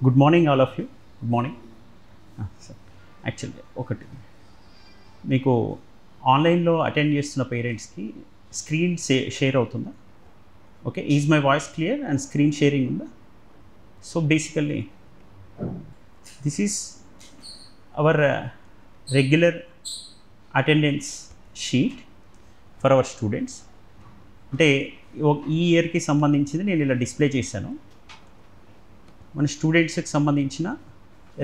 Good morning all of you. Good morning sir. Actually ఒకటి మీకు ఆన్లైన్లో అటెండ్ చేస్తున్న పేరెంట్స్కి స్క్రీన్ షేర్ అవుతుందా? Okay, is my voice clear and screen sharing ఉందా? So basically this is our regular attendance sheet for our students. అంటే ఈ ఇయర్కి సంబంధించింది నేను ఇలా డిస్ప్లే చేశాను. మన స్టూడెంట్స్కి సంబంధించిన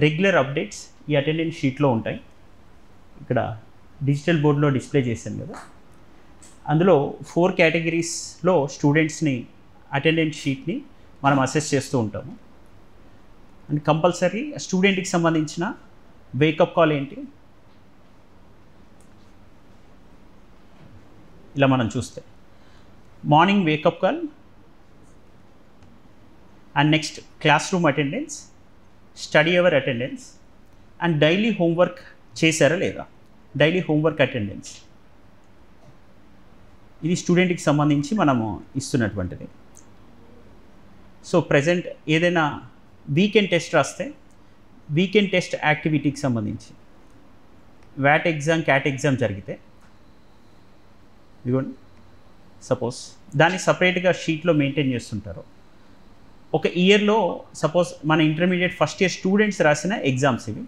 రెగ్యులర్ అప్డేట్స్ ఈ అటెండెన్స్ షీట్లో ఉంటాయి. ఇక్కడ డిజిటల్ బోర్డులో డిస్ప్లే చేశాను కదా, అందులో 4 కేటగిరీస్లో స్టూడెంట్స్ని అటెండెన్స్ షీట్ని మనం అసెస్ చేస్తూ ఉంటాము. అండ్ కంపల్సరీ స్టూడెంట్కి సంబంధించిన వేకప్ కాల్ ఏంటి, ఇలా మనం చూస్తే morning wake up call and next classroom attendance, study hour attendance and daily homework చేశారా లేదా, డైలీ హోంవర్క్ అటెండెన్స్. ఇది స్టూడెంట్కి సంబంధించి మనము ఇస్తున్నటువంటిది. సో ప్రజెంట్ ఏదైనా వీకెండ్ టెస్ట్ రాస్తే వీకెండ్ టెస్ట్ యాక్టివిటీకి సంబంధించి వ్యాట్ ఎగ్జామ్, క్యాట్ ఎగ్జామ్ జరిగితే ఇదిగోండి, సపోజ్ దాన్ని సపరేట్గా షీట్లో మెయింటైన్ చేస్తుంటారు. ఒక ఇయర్లో సపోజ్ మన ఇంటర్మీడియట్ ఫస్ట్ ఇయర్ స్టూడెంట్స్ రాసిన ఎగ్జామ్స్ ఇవి.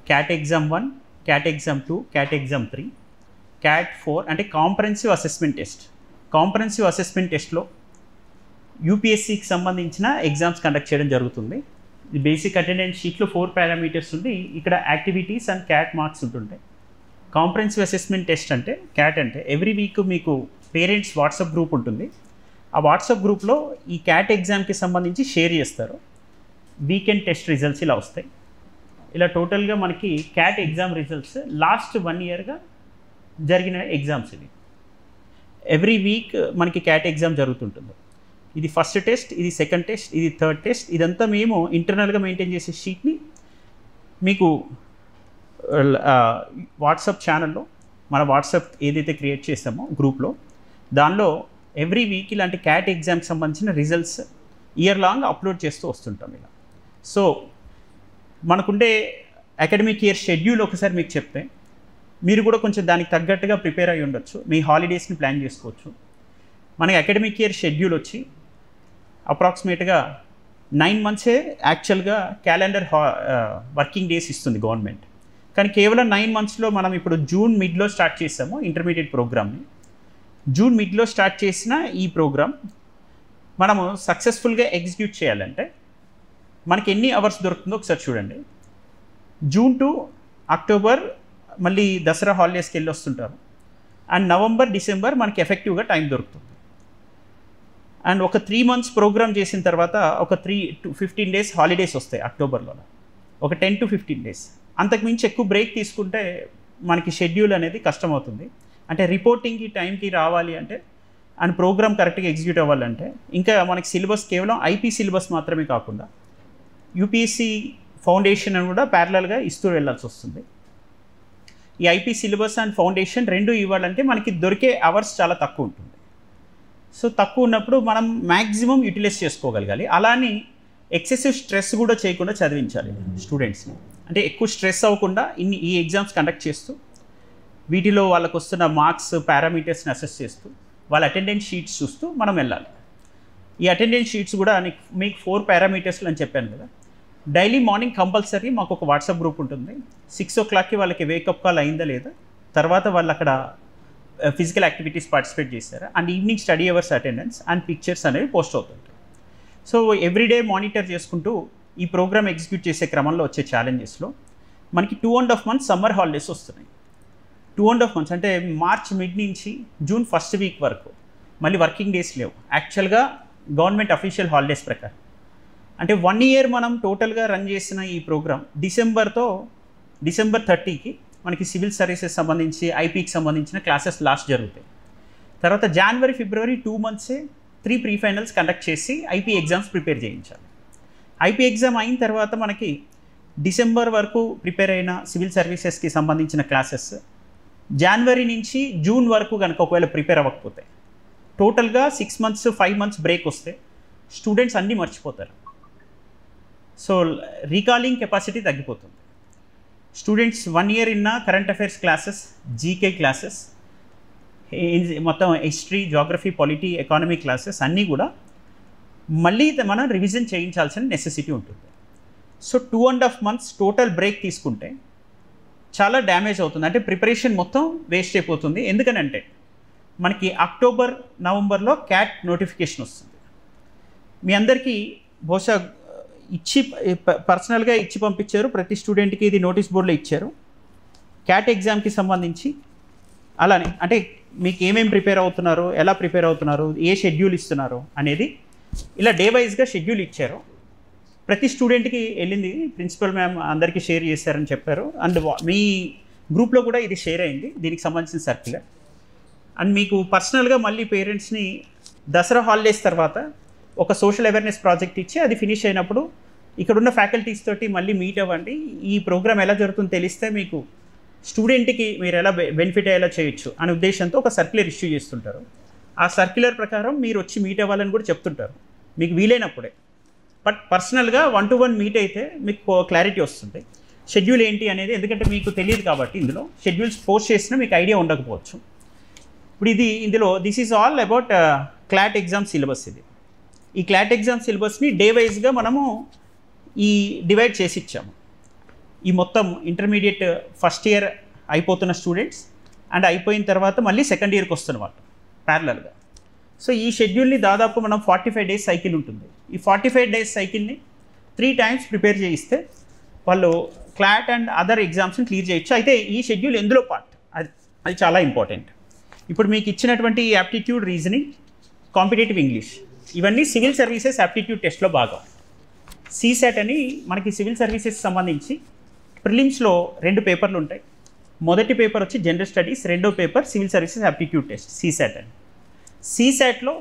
Cat exam 1, cat exam 2, cat exam 3, cat 4 అంటే comprehensive assessment test. Comprehensive assessment టెస్ట్లో యూపీఎస్సీకి సంబంధించిన ఎగ్జామ్స్ కండక్ట్ చేయడం జరుగుతుంది. ఈ బేసిక్ అటెండెన్స్ షీట్లో 4 పారామీటర్స్ ఉండి ఇక్కడ యాక్టివిటీస్ అండ్ క్యాట్ మార్క్స్ ఉంటుంటాయి. కాంప్రహెన్సివ్ అసెస్మెంట్ టెస్ట్ అంటే క్యాట్ అంటే ఎవ్రీ వీక్ మీకు పేరెంట్స్ వాట్సాప్ గ్రూప్ ఉంటుంది. ఆ వాట్సాప్ గ్రూప్లో ఈ క్యాట్ ఎగ్జామ్కి సంబంధించి షేర్ చేస్తారు. వీకెండ్ టెస్ట్ రిజల్ట్స్ ఇలా వస్తాయి. ఇలా టోటల్గా మనకి క్యాట్ ఎగ్జామ్ రిజల్ట్స్ లాస్ట్ 1 ఇయర్గా జరిగిన ఎగ్జామ్స్ ఇవి. ఎవ్రీ వీక్ మనకి క్యాట్ ఎగ్జామ్ జరుగుతుంటుంది. ఇది ఫస్ట్ టెస్ట్, ఇది సెకండ్ టెస్ట్, ఇది థర్డ్ టెస్ట్. ఇదంతా మేము ఇంటర్నల్గా మెయింటైన్ చేసే షీట్ని మీకు వాట్సాప్ ఛానల్లో మన వాట్సాప్ ఏదైతే క్రియేట్ చేసామో గ్రూప్లో దానిలో ఎవ్రీ వీక్ ఇలాంటి క్యాట్ ఎగ్జామ్కి సంబంధించిన రిజల్ట్స్ ఇయర్ లాంగ్ అప్లోడ్ చేస్తూ వస్తుంటాం ఇలా. సో మనకుండే అకాడమిక్ ఇయర్ షెడ్యూల్ ఒకసారి మీకు చెప్తే మీరు కూడా కొంచెం దానికి తగ్గట్టుగా ప్రిపేర్ అయ్యి ఉండొచ్చు, మీ హాలిడేస్ని ప్లాన్ చేసుకోవచ్చు. మనకి అకాడమిక్ ఇయర్ షెడ్యూల్ వచ్చి అప్రాక్సిమేట్గా 9 monthsే యాక్చువల్గా క్యాలెండర్ వర్కింగ్ డేస్ ఇస్తుంది గవర్నమెంట్. కానీ కేవలం 9 monthsలో మనం ఇప్పుడు జూన్ మిడ్లో స్టార్ట్ చేసాము ఇంటర్మీడియట్ ప్రోగ్రామ్ని. జూన్ మిడ్లో స్టార్ట్ చేసిన ఈ ప్రోగ్రామ్ మనము సక్సెస్ఫుల్గా ఎగ్జిక్యూట్ చేయాలంటే మనకి ఎన్ని అవర్స్ దొరుకుతుందో ఒకసారి చూడండి. జూన్ టు అక్టోబర్ మళ్ళీ దసరా హాలిడేస్కి వెళ్ళి వస్తుంటారు. అండ్ నవంబర్, డిసెంబర్ మనకి ఎఫెక్టివ్గా టైం దొరుకుతుంది. అండ్ ఒక 3 months ప్రోగ్రామ్ చేసిన తర్వాత ఒక 3 to 15 days హాలిడేస్ వస్తాయి అక్టోబర్లో. ఒక 10 to 15 days. అంతకుమించి ఎక్కువ బ్రేక్ తీసుకుంటే మనకి షెడ్యూల్ అనేది కష్టమవుతుంది. అంటే రిపోర్టింగ్కి టైంకి రావాలి అంటే అండ్ ప్రోగ్రామ్ కరెక్ట్గా ఎగ్జిక్యూట్ అవ్వాలంటే ఇంకా మనకి సిలబస్ కేవలం ఐపీ సిలబస్ మాత్రమే కాకుండా యూపీఎస్సీ ఫౌండేషన్ అని కూడా ప్యారలల్గా ఇస్తూ వెళ్ళాల్సి వస్తుంది. ఈ ఐపీ సిలబస్ అండ్ ఫౌండేషన్ రెండు ఇవ్వాలంటే మనకి దొరికే అవర్స్ చాలా తక్కువ ఉంటుంది. సో తక్కువ ఉన్నప్పుడు మనం మ్యాక్సిమం యూటిలైజ్ చేసుకోగలగాలి. అలానే ఎక్సెసివ్ స్ట్రెస్ కూడా చేయకుండా చదివించాలి స్టూడెంట్స్ని. అంటే ఎక్కువ స్ట్రెస్ అవ్వకుండా ఈ ఎగ్జామ్స్ కండక్ట్ చేస్తూ వీటిలో వాళ్ళకు వస్తున్న మార్క్స్ పారామీటర్స్ని అసెస్ చేస్తూ వాళ్ళ అటెండెన్స్ షీట్స్ చూస్తూ మనం వెళ్ళాలి. ఈ అటెండెన్స్ షీట్స్ కూడా మీకు 4 పారామీటర్స్లు అని చెప్పాను కదా. డైలీ మార్నింగ్ కంపల్సరీ మాకు ఒక వాట్సాప్ గ్రూప్ ఉంటుంది. 6 o'clockకి వాళ్ళకి వేకప్ కాల్ అయిందా లేదా, తర్వాత వాళ్ళు అక్కడ ఫిజికల్ యాక్టివిటీస్ పార్టిసిపేట్ చేశారా, and evening study hours attendance and pictures అనేవి పోస్ట్ అవుతుంటాయి. సో ఎవ్రీడే మానిటర్ చేసుకుంటూ ఈ ప్రోగ్రామ్ ఎగ్జిక్యూట్ చేసే క్రమంలో వచ్చే ఛాలెంజెస్లో మనకి 2.5 months సమ్మర్ హాలిడేస్ వస్తున్నాయి. 2.5 months అంటే మార్చ్ మిడ్ నుంచి జూన్ ఫస్ట్ వీక్ వరకు మళ్ళీ వర్కింగ్ డేస్ లేవు యాక్చువల్గా గవర్నమెంట్ అఫీషియల్ హాలిడేస్ ప్రకారం. అంటే 1 year మనం టోటల్గా రన్ చేసిన ఈ ప్రోగ్రామ్ డిసెంబర్ 30కి మనకి సివిల్ సర్వీసెస్ సంబంధించి ఐపీకి సంబంధించిన క్లాసెస్ లాస్ట్ జరుగుతాయి. తర్వాత జనవరి, ఫిబ్రవరి 2 monthsే 3 ప్రీ-ఫైనల్స్ కండక్ట్ చేసి ఐపీ ఎగ్జామ్స్ ప్రిపేర్ చేయించాలి. ఐపీ ఎగ్జామ్ అయిన తర్వాత మనకి డిసెంబర్ వరకు ప్రిపేర్ అయిన సివిల్ సర్వీసెస్కి సంబంధించిన క్లాసెస్ జనవరి నుంచి జూన్ వరకు కనుక ఒకవేళ ప్రిపేర్ అవ్వకపోతే టోటల్గా 6 months 5 months బ్రేక్ వస్తే స్టూడెంట్స్ అన్నీ మర్చిపోతారు. సో రీకాలింగ్ కెపాసిటీ తగ్గిపోతుంది. స్టూడెంట్స్ 1 year ఇన్న current affairs classes, GK classes, మొత్తం history, geography, polity, economy classes అన్నీ కూడా మళ్ళీ మనం రివిజన్ చేయించాల్సిన నెసెసిటీ ఉంటుంది. సో 2.5 months టోటల్ బ్రేక్ తీసుకుంటే చాలా డ్యామేజ్ అవుతుంది. అంటే ప్రిపరేషన్ మొత్తం వేస్ట్ అయిపోతుంది. ఎందుకనంటే మనకి అక్టోబర్, నవంబర్లో క్యాట్ నోటిఫికేషన్ వస్తుంది. మీ అందరికీ బహుశా పర్సనల్గా ఇచ్చి పంపించారు. ప్రతి స్టూడెంట్కి ఇది నోటీస్ బోర్డులో ఇచ్చారు. క్యాట్ ఎగ్జామ్కి సంబంధించి అలానే అంటే మీకు ఏమేమి ప్రిపేర్ అవుతున్నారు, ఎలా ప్రిపేర్ అవుతున్నారు, ఏ షెడ్యూల్ ఇస్తున్నారు అనేది ఇలా డే వైజ్గా షెడ్యూల్ ఇచ్చారు. ప్రతి స్టూడెంట్కి వెళ్ళింది, ప్రిన్సిపల్ మ్యామ్ అందరికీ షేర్ చేశారని చెప్పారు. అండ్ మీ గ్రూప్లో కూడా ఇది షేర్ అయింది, దీనికి సంబంధించిన సర్క్యులర్. అండ్ మీకు పర్సనల్గా మళ్ళీ పేరెంట్స్ని దసరా హాలిడేస్ తర్వాత ఒక సోషల్ అవేర్నెస్ ప్రాజెక్ట్ ఇచ్చి అది ఫినిష్ అయినప్పుడు ఇక్కడున్న ఫ్యాకల్టీస్ తోటి మళ్ళీ మీట్ అవ్వండి. ఈ ప్రోగ్రామ్ ఎలా జరుగుతుందో తెలిస్తే మీకు స్టూడెంట్కి మీరు ఎలా బెనిఫిట్ అయ్యేలా చేయొచ్చు అనే ఉద్దేశంతో ఒక సర్క్యులర్ ఇష్యూ చేస్తుంటారు. ఆ సర్క్యులర్ ప్రకారం మీరు వచ్చి మీట్ అవ్వాలని కూడా చెప్తుంటారు మీకు వీలైనప్పుడే. బట్ పర్సనల్గా 1-to-1 మీట్ అయితే మీకు క్లారిటీ వస్తుంది షెడ్యూల్ ఏంటి అనేది. ఎందుకంటే మీకు తెలియదు కాబట్టి ఇందులో షెడ్యూల్స్ పోస్ట్ చేసినా మీకు ఐడియా ఉండకపోవచ్చు. ఇప్పుడు ఇందులో this is all about CLAT exam syllabus. ఈ క్లాట్ ఎగ్జామ్ సిలబస్ని డే వైజ్గా మనము డివైడ్ చేసి ఇచ్చాము. ఈ మొత్తం ఇంటర్మీడియట్ ఫస్ట్ ఇయర్ అయిపోతున్న స్టూడెంట్స్ అండ్ అయిపోయిన తర్వాత మళ్ళీ సెకండ్ ఇయర్కి వస్తున్న వాళ్ళు ప్యారలల్గా. సో ఈ షెడ్యూల్ని దాదాపు మనం 45 days సైకిల్ ఉంటుంది. ఈ 45 days సైకిల్ని 3 times ప్రిపేర్ చేయిస్తే వాళ్ళు క్లాట్ అండ్ అదర్ ఎగ్జామ్స్ని క్లియర్ చేయొచ్చు. అయితే ఈ షెడ్యూల్ ఎందులో పార్ట్ అది చాలా ఇంపార్టెంట్. ఇప్పుడు మీకు ఇచ్చినటువంటి యాప్టిట్యూడ్, రీజనింగ్, కాంపిటేటివ్ ఇంగ్లీష్ ఇవన్నీ సివిల్ సర్వీసెస్ యాప్టిట్యూడ్ టెస్ట్లో భాగం. సీసాట్ అని మనకి సివిల్ సర్వీసెస్ సంబంధించి ప్రిలిమ్స్లో 2 పేపర్లు ఉంటాయి. మొదటి పేపర్ వచ్చి జనరల్ స్టడీస్, రెండో paper civil services aptitude test CSAT అని. సీసాట్లో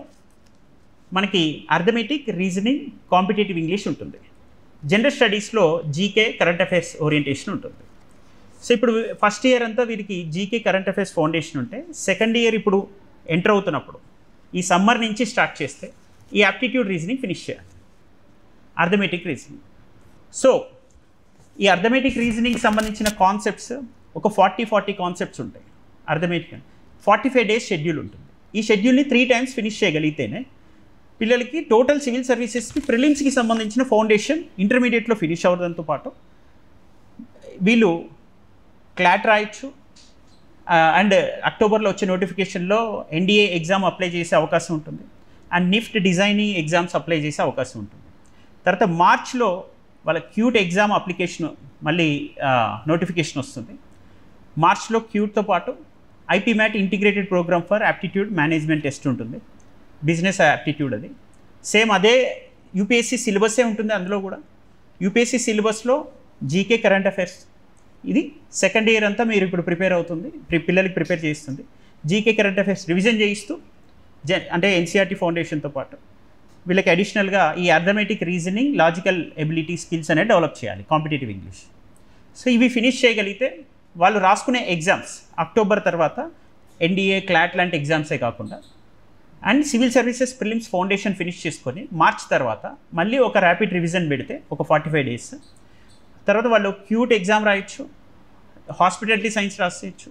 మనకి అర్థమెటిక్, రీజనింగ్, కాంపిటేటివ్ ఇంగ్లీష్ ఉంటుంది. జనరల్ స్టడీస్లో జీకే, కరెంట్ అఫైర్స్ ఓరియంటేషన్ ఉంటుంది. సో ఇప్పుడు ఫస్ట్ ఇయర్ అంతా వీరికి జీకే, కరెంట్ అఫైర్స్ ఫౌండేషన్ ఉంటే సెకండ్ ఇయర్ ఇప్పుడు ఎంటర్ అవుతున్నప్పుడు ఈ సమ్మర్ నుంచి స్టార్ట్ చేస్తే ఈ యాప్టిట్యూడ్, రీజనింగ్ ఫినిష్ చేయాలి, అర్థమెటిక్, రీజనింగ్. సో ఈ అర్థమెటిక్, రీజనింగ్ సంబంధించిన కాన్సెప్ట్స్ ఒక 40 కాన్సెప్ట్స్ ఉంటాయి. అర్థమెటిక్ 45 days షెడ్యూల్ ఉంటుంది. ఈ షెడ్యూల్ని 3 times ఫినిష్ చేయగలిగితేనే పిల్లలకి టోటల్ సివిల్ సర్వీసెస్కి ప్రిలిమ్స్కి సంబంధించిన ఫౌండేషన్ ఇంటర్మీడియట్లో ఫినిష్ అవ్వడంతో పాటు వీళ్ళు క్లాట్ రాయొచ్చు. అండ్ అక్టోబర్లో వచ్చే నోటిఫికేషన్లో ఎన్డీఏ ఎగ్జామ్ అప్లై చేసే అవకాశం ఉంటుంది. And NIFT designing exams apply చేసే అవకాశం ఉంటుంది. తర్వాత మార్చ్లో వాళ్ళ క్యూట్ ఎగ్జామ్ అప్లికేషన్ మళ్ళీ నోటిఫికేషన్ వస్తుంది. మార్చ్లో క్యూట్తో పాటు IPMAT integrated programme for aptitude management test ఉంటుంది, బిజినెస్ యాప్టిట్యూడ్. అది సేమ్ అదే యూపీఎస్సీ సిలబస్సే ఉంటుంది. అందులో కూడా యూపీఎస్సీ సిలబస్లో జీకే, కరెంట్ అఫైర్స్ ఇది సెకండ్ ఇయర్ అంతా మీరు ఇప్పుడు ప్రిపేర్ అవుతుంది, పిల్లలకి ప్రిపేర్ చేస్తుంది. జీకే, కరెంట్ అఫైర్స్ రివిజన్ చేయిస్తూ అంటే ఎన్సీఆర్టీ ఫౌండేషన్తో పాటు వీళ్ళకి అడిషనల్గా ఈ arithmetic, reasoning, logical ability, skills అనేది డెవలప్ చేయాలి, కాంపిటేటివ్ ఇంగ్లీష్. సో ఇవి ఫినిష్ చేయగలిగితే వాళ్ళు రాసుకునే ఎగ్జామ్స్ అక్టోబర్ తర్వాత ఎన్డీఏ, క్లాట్ లాంటి ఎగ్జామ్సే కాకుండా and civil services prelims foundation finish చేసుకొని మార్చ్ తర్వాత మళ్ళీ ఒక ర్యాపిడ్ రివిజన్ పెడితే ఒక 45 days తర్వాత వాళ్ళు క్యూట్ ఎగ్జామ్ రాయొచ్చు, హాస్పిటాలిటీ సైన్స్ రాసేయచ్చు,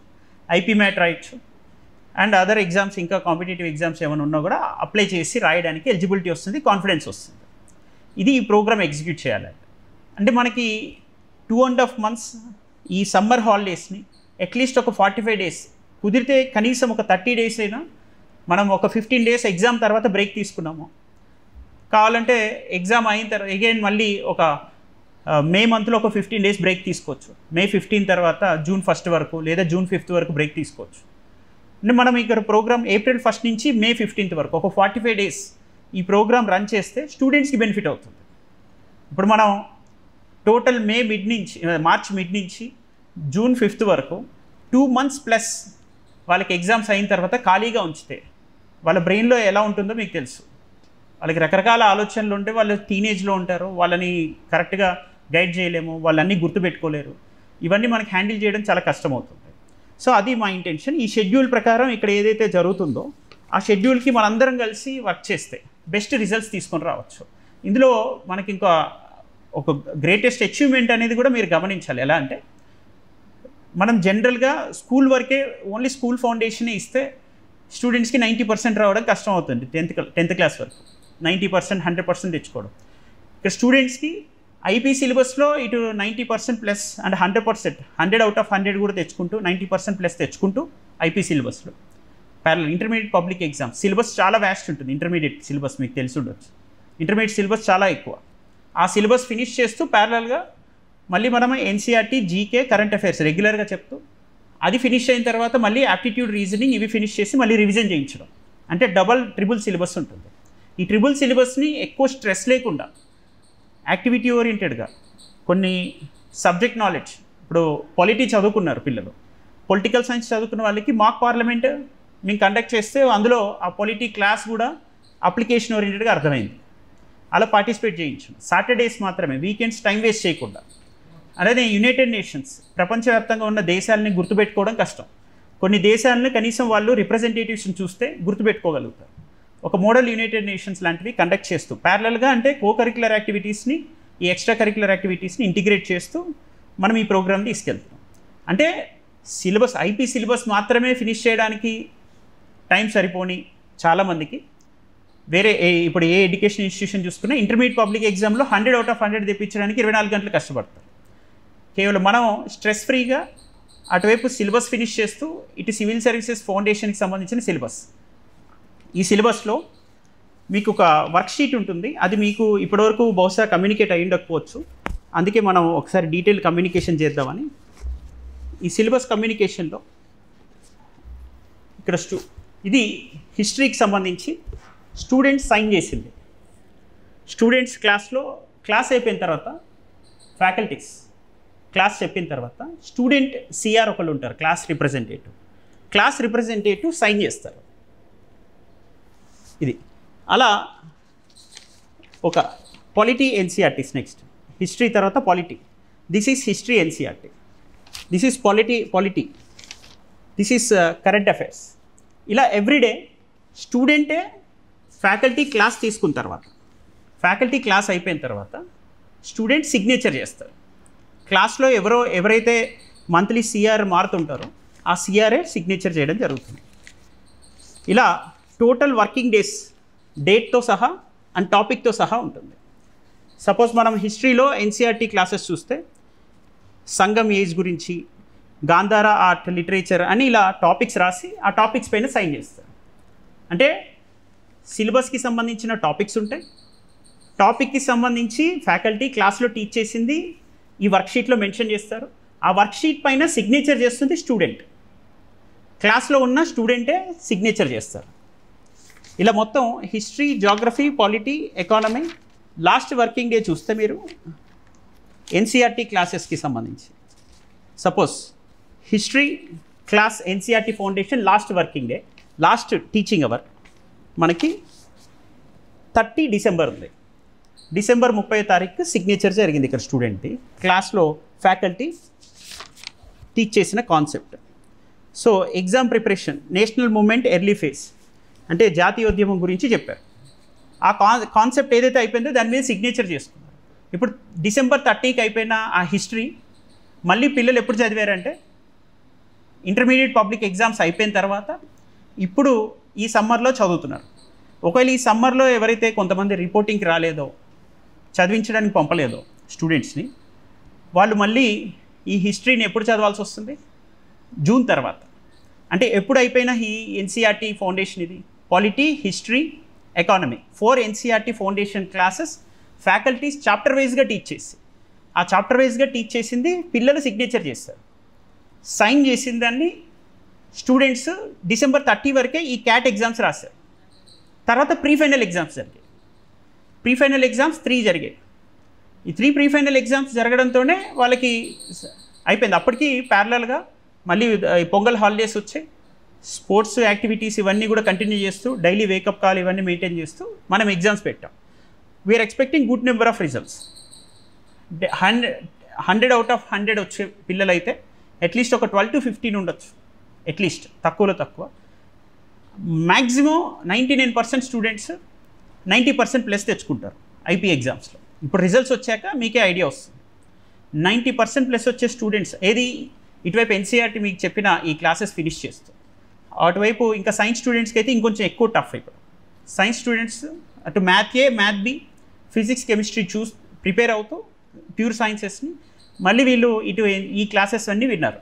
ఐపీ మ్యాట్ రాయొచ్చు అండ్ అదర్ ఎగ్జామ్స్ ఇంకా కాంపిటేటివ్ ఎగ్జామ్స్ ఏమైనా ఉన్నా కూడా అప్లై చేసి రాయడానికి ఎలిజిబిలిటీ వస్తుంది, కాన్ఫిడెన్స్ వస్తుంది. ఇది ఈ ప్రోగ్రామ్ ఎగ్జిక్యూట్ చేయాలి. అంటే మనకి 2.5 months ఈ సమ్మర్ హాలిడేస్ని అట్లీస్ట్ ఒక 45 days కుదిరితే కనీసం ఒక 30 days అయినా మనం ఒక 15 days ఎగ్జామ్ తర్వాత బ్రేక్ తీసుకున్నాము. కావాలంటే ఎగ్జామ్ అయిన తర్వాత అగైన్ మళ్ళీ ఒక మే మంత్లో ఒక 15 days బ్రేక్ తీసుకోవచ్చు. మే 15 తర్వాత జూన్ 1 వరకు లేదా జూన్ 5 వరకు బ్రేక్ తీసుకోవచ్చు. అంటే మనం ఇక్కడ ప్రోగ్రామ్ April 1 నుంచి మే 15 వరకు ఒక 45 days ఈ ప్రోగ్రామ్ రన్ చేస్తే స్టూడెంట్స్కి బెనిఫిట్ అవుతుంది. ఇప్పుడు మనం టోటల్ మార్చ్ మిడ్ నుంచి జూన్ 5 వరకు 2 months ప్లస్ వాళ్ళకి ఎగ్జామ్స్ అయిన తర్వాత ఖాళీగా ఉంచితే వాళ్ళ బ్రెయిన్లో ఎలా ఉంటుందో మీకు తెలుసు. వాళ్ళకి రకరకాల ఆలోచనలు ఉంటే వాళ్ళు టీనేజ్లో ఉంటారు, వాళ్ళని కరెక్ట్గా గైడ్ చేయలేము, వాళ్ళన్నీ గుర్తుపెట్టుకోలేరు. ఇవన్నీ మనకి హ్యాండిల్ చేయడం చాలా కష్టమవుతుంది. సో అది మా ఇంటెన్షన్. ఈ షెడ్యూల్ ప్రకారం ఇక్కడ ఏదైతే జరుగుతుందో ఆ షెడ్యూల్కి మనందరం కలిసి వర్క్ చేస్తే బెస్ట్ రిజల్ట్స్ తీసుకొని రావచ్చు. ఇందులో మనకి ఇంకా ఒక గ్రేటెస్ట్ అచీవ్మెంట్ అనేది కూడా మీరు గమనించాలి. ఎలా అంటే మనం జనరల్గా స్కూల్ వరకే ఓన్లీ స్కూల్ ఫౌండేషనే ఇస్తే స్టూడెంట్స్కి 90% రావడం కష్టం అవుతుంది. 10th క్లాస్ వరకు 90%, 100% తెచ్చుకోవడం. ఇక్కడ స్టూడెంట్స్కి ఐపీ సిలబస్లో ఇటు 90% ప్లస్ అండ్ 100%, 100 out of 100 కూడా తెచ్చుకుంటూ 90% ప్లస్ తెచ్చుకుంటూ ఐపీ సిలబస్లో parallel intermediate public exam syllabus చాలా వ్యాస్ట్ ఉంటుంది. ఇంటర్మీడియట్ సిలబస్ మీకు తెలిసి ఉండొచ్చు. ఇంటర్మీడియట్ సిలబస్ చాలా ఎక్కువ. ఆ సిలబస్ ఫినిష్ చేస్తూ ప్యారలల్గా మళ్ళీ మనం ఎన్సీఆర్టీ, జీకే, కరెంట్ అఫైర్స్ రెగ్యులర్గా చెప్తూ అది ఫినిష్ అయిన తర్వాత మళ్ళీ యాప్టిట్యూడ్, రీజనింగ్ ఇవి ఫినిష్ చేసి మళ్ళీ రివిజన్ చేయించడం. అంటే ట్రిపుల్ సిలబస్ ఉంటుంది. ఈ ట్రిపుల్ సిలబస్ని ఎక్కువ స్ట్రెస్ లేకుండా యాక్టివిటీ ఓరియంటెడ్గా కొన్ని సబ్జెక్ట్ నాలెడ్జ్, ఇప్పుడు పాలిటీ చదువుకున్నారు పిల్లలు, పొలిటికల్ సైన్స్ చదువుకున్న వాళ్ళకి మాక్ పార్లమెంట్ మేము కండక్ట్ చేస్తే అందులో ఆ పాలిటీ క్లాస్ కూడా అప్లికేషన్ ఓరియంటెడ్గా అర్థమైంది. అలా పార్టిసిపేట్ చేయించండి. సాటర్డేస్ మాత్రమే, వీకెండ్స్ టైం వేస్ట్ చేయకుండా. అలానే యునైటెడ్ నేషన్స్, ప్రపంచవ్యాప్తంగా ఉన్న దేశాలని గుర్తుపెట్టుకోవడం కష్టం. కొన్ని దేశాలను కనీసం వాళ్ళు రిప్రజెంటేటివ్స్ని చూస్తే గుర్తుపెట్టుకోగలుగుతారు. ఒక మోడల్ యునైటెడ్ నేషన్స్ లాంటివి కండక్ట్ చేస్తూ ప్యారలల్గా అంటే కరిక్యులర్ యాక్టివిటీస్ని, ఈ ఎక్స్ట్రా కరిక్యులర్ యాక్టివిటీస్ని ఇంటిగ్రేట్ చేస్తూ మనం ఈ ప్రోగ్రామ్ని తీసుకెళ్తున్నాం. అంటే సిలబస్, ఐపీ సిలబస్ మాత్రమే ఫినిష్ చేయడానికి టైం సరిపోని చాలామందికి వేరే ఇప్పుడు ఏ ఎడ్యుకేషన్ ఇన్స్టిట్యూషన్ చూసుకున్నా ఇంటర్మీడియట్ పబ్లిక్ ఎగ్జామ్లో 100 out of 100 తెప్పించడానికి 24 గంటలు కష్టపడతారు. కేవలం మనం స్ట్రెస్ ఫ్రీగా అటువైపు సిలబస్ ఫినిష్ చేస్తూ ఇటు సివిల్ సర్వీసెస్ ఫౌండేషన్కి సంబంధించిన సిలబస్, ఈ సిలబస్లో మీకు ఒక వర్క్షీట్ ఉంటుంది. అది మీకు ఇప్పటివరకు బహుశా కమ్యూనికేట్ అయ్యి ఉండకపోవచ్చు. అందుకే మనం ఒకసారి డీటెయిల్ కమ్యూనికేషన్ చేద్దామని ఈ సిలబస్ కమ్యూనికేషన్లో ఇక్కడ ఇది హిస్టరీకి సంబంధించి స్టూడెంట్స్ సైన్ చేసింది. స్టూడెంట్స్ క్లాస్ అయిపోయిన తర్వాత ఫ్యాకల్టీస్ క్లాస్ చెప్పిన తర్వాత స్టూడెంట్ సిఆర్ ఒకళ్ళు ఉంటారు, క్లాస్ రిప్రజెంటేటివ్ సైన్ చేస్తారు. ఇది అలా ఒక పాలిటీ ఎన్సీఆర్టీస్, నెక్స్ట్ హిస్టరీ తర్వాత polity. This is history NCERT, this is polity, this is current affairs. ఇలా ఎవ్రీడే స్టూడెంటే ఫ్యాకల్టీ క్లాస్ తీసుకున్న తర్వాత, ఫ్యాకల్టీ క్లాస్ అయిపోయిన తర్వాత స్టూడెంట్ సిగ్నేచర్ చేస్తారు. క్లాస్లో ఎవరైతే మంత్లీ సిఆర్ మారుతుంటారో ఆ సిఆర్ఏ సిగ్నేచర్ చేయడం జరుగుతుంది. ఇలా టోటల్ వర్కింగ్ డేస్ డేట్తో సహా అండ్ టాపిక్తో సహా ఉంటుంది. సపోజ్ మనం హిస్టరీలో ఎన్సీఆర్టీ క్లాసెస్ చూస్తే సంగం ఏజ్ గురించి, గాంధార ఆర్ట్, లిటరేచర్ అని ఇలా టాపిక్స్ రాసి ఆ టాపిక్స్ పైన సైన్ చేస్తారు. అంటే సిలబస్కి సంబంధించిన టాపిక్స్ ఉంటాయి. టాపిక్కి సంబంధించి ఫ్యాకల్టీ క్లాస్లో టీచ్ చేసింది ఈ వర్క్షీట్లో మెన్షన్ చేస్తారు. ఆ వర్క్షీట్ పైన సిగ్నేచర్ చేస్తుంది స్టూడెంట్, క్లాస్లో ఉన్న స్టూడెంటే సిగ్నేచర్ చేస్తారు. ఇలా మొత్తం history, geography, polity, economy last working day చూస్తే మీరు ఎన్సీఆర్టీ క్లాసెస్కి సంబంధించి suppose history class NCERT foundation last working day, last teaching hour మనకి 30 డిసెంబర్ ఉంది. డిసెంబర్ 30వ తారీఖు సిగ్నేచర్ జరిగింది ఇక్కడ స్టూడెంట్ది, క్లాస్లో ఫ్యాకల్టీ టీచ్ చేసిన concept. So exam preparation, national movement early phase అంటే జాతీయోద్యమం గురించి చెప్పారు. ఆ కాన్సెప్ట్ ఏదైతే అయిపోయిందో దాని మీద సిగ్నేచర్ చేసుకున్నారు. ఇప్పుడు డిసెంబర్ 30కి అయిపోయిన ఆ హిస్టరీ మళ్ళీ పిల్లలు ఎప్పుడు చదివారంటే ఇంటర్మీడియట్ పబ్లిక్ ఎగ్జామ్స్ అయిపోయిన తర్వాత ఇప్పుడు ఈ సమ్మర్లో చదువుతున్నారు. ఒకవేళ ఈ సమ్మర్లో ఎవరైతే కొంతమంది రిపోర్టింగ్కి రాలేదో, చదివించడానికి పంపలేదో స్టూడెంట్స్ని, వాళ్ళు మళ్ళీ ఈ హిస్టరీని ఎప్పుడు చదవాల్సి వస్తుంది? జూన్ తర్వాత. అంటే ఎప్పుడు అయిపోయినా ఈ ఎన్సీఆర్టీ ఫౌండేషన్ ఇది polity, history, economy 4 NCERT foundation classes faculties chapter వైజ్గా టీచ్ చేసి, ఆ చాప్టర్ వైజ్గా టీచ్ చేసింది పిల్లలు సిగ్నేచర్ చేస్తారు. సైన్ చేసిన దాన్ని స్టూడెంట్స్ డిసెంబర్ 30 వరకే ఈ క్యాట్ ఎగ్జామ్స్ రాశారు. తర్వాత ప్రీ ఫైనల్ ఎగ్జామ్స్ జరిగాయి. ప్రీ ఫైనల్ ఎగ్జామ్స్ 3 జరిగాయి. ఈ 3 ప్రీ ఫైనల్ ఎగ్జామ్స్ జరగడంతోనే వాళ్ళకి అయిపోయింది. అప్పటికి ప్యారలల్గా మళ్ళీ పొంగల్ హాలిడేస్ వచ్చాయి. స్పోర్ట్స్ యాక్టివిటీస్ ఇవన్నీ కూడా కంటిన్యూ చేస్తూ డైలీ వేకప్ కాల్ ఇవన్నీ మెయింటైన్ చేస్తూ మనం ఎగ్జామ్స్ పెట్టాం. We are expecting good number of results. 100 out of 100 వచ్చే పిల్లలు అయితే అట్లీస్ట్ ఒక 12 to 15 ఉండొచ్చు, అట్లీస్ట్ తక్కువలో తక్కువ. మ్యాక్సిమం 99% స్టూడెంట్స్ 90% ప్లస్ తెచ్చుకుంటారు ఐపీ ఎగ్జామ్స్లో. ఇప్పుడు రిజల్ట్స్ వచ్చాక మీకే ఐడియా వస్తుంది. 90% ప్లస్ వచ్చే స్టూడెంట్స్ ఏది ఇటువైపు ఎన్సీఆర్టీ మీకు చెప్పిన ఈ క్లాసెస్ ఫినిష్ చేస్తారు. అటువైపు ఇంకా సైన్స్ స్టూడెంట్స్కి అయితే ఇంకొంచెం ఎక్కువ టఫ్ అయిపోయి, సైన్స్ స్టూడెంట్స్ అటు math A math B physics chemistry prepare అవుతూ ప్యూర్ సైన్సెస్ని మళ్ళీ వీళ్ళు ఇటు ఈ క్లాసెస్ అన్నీ విన్నారు.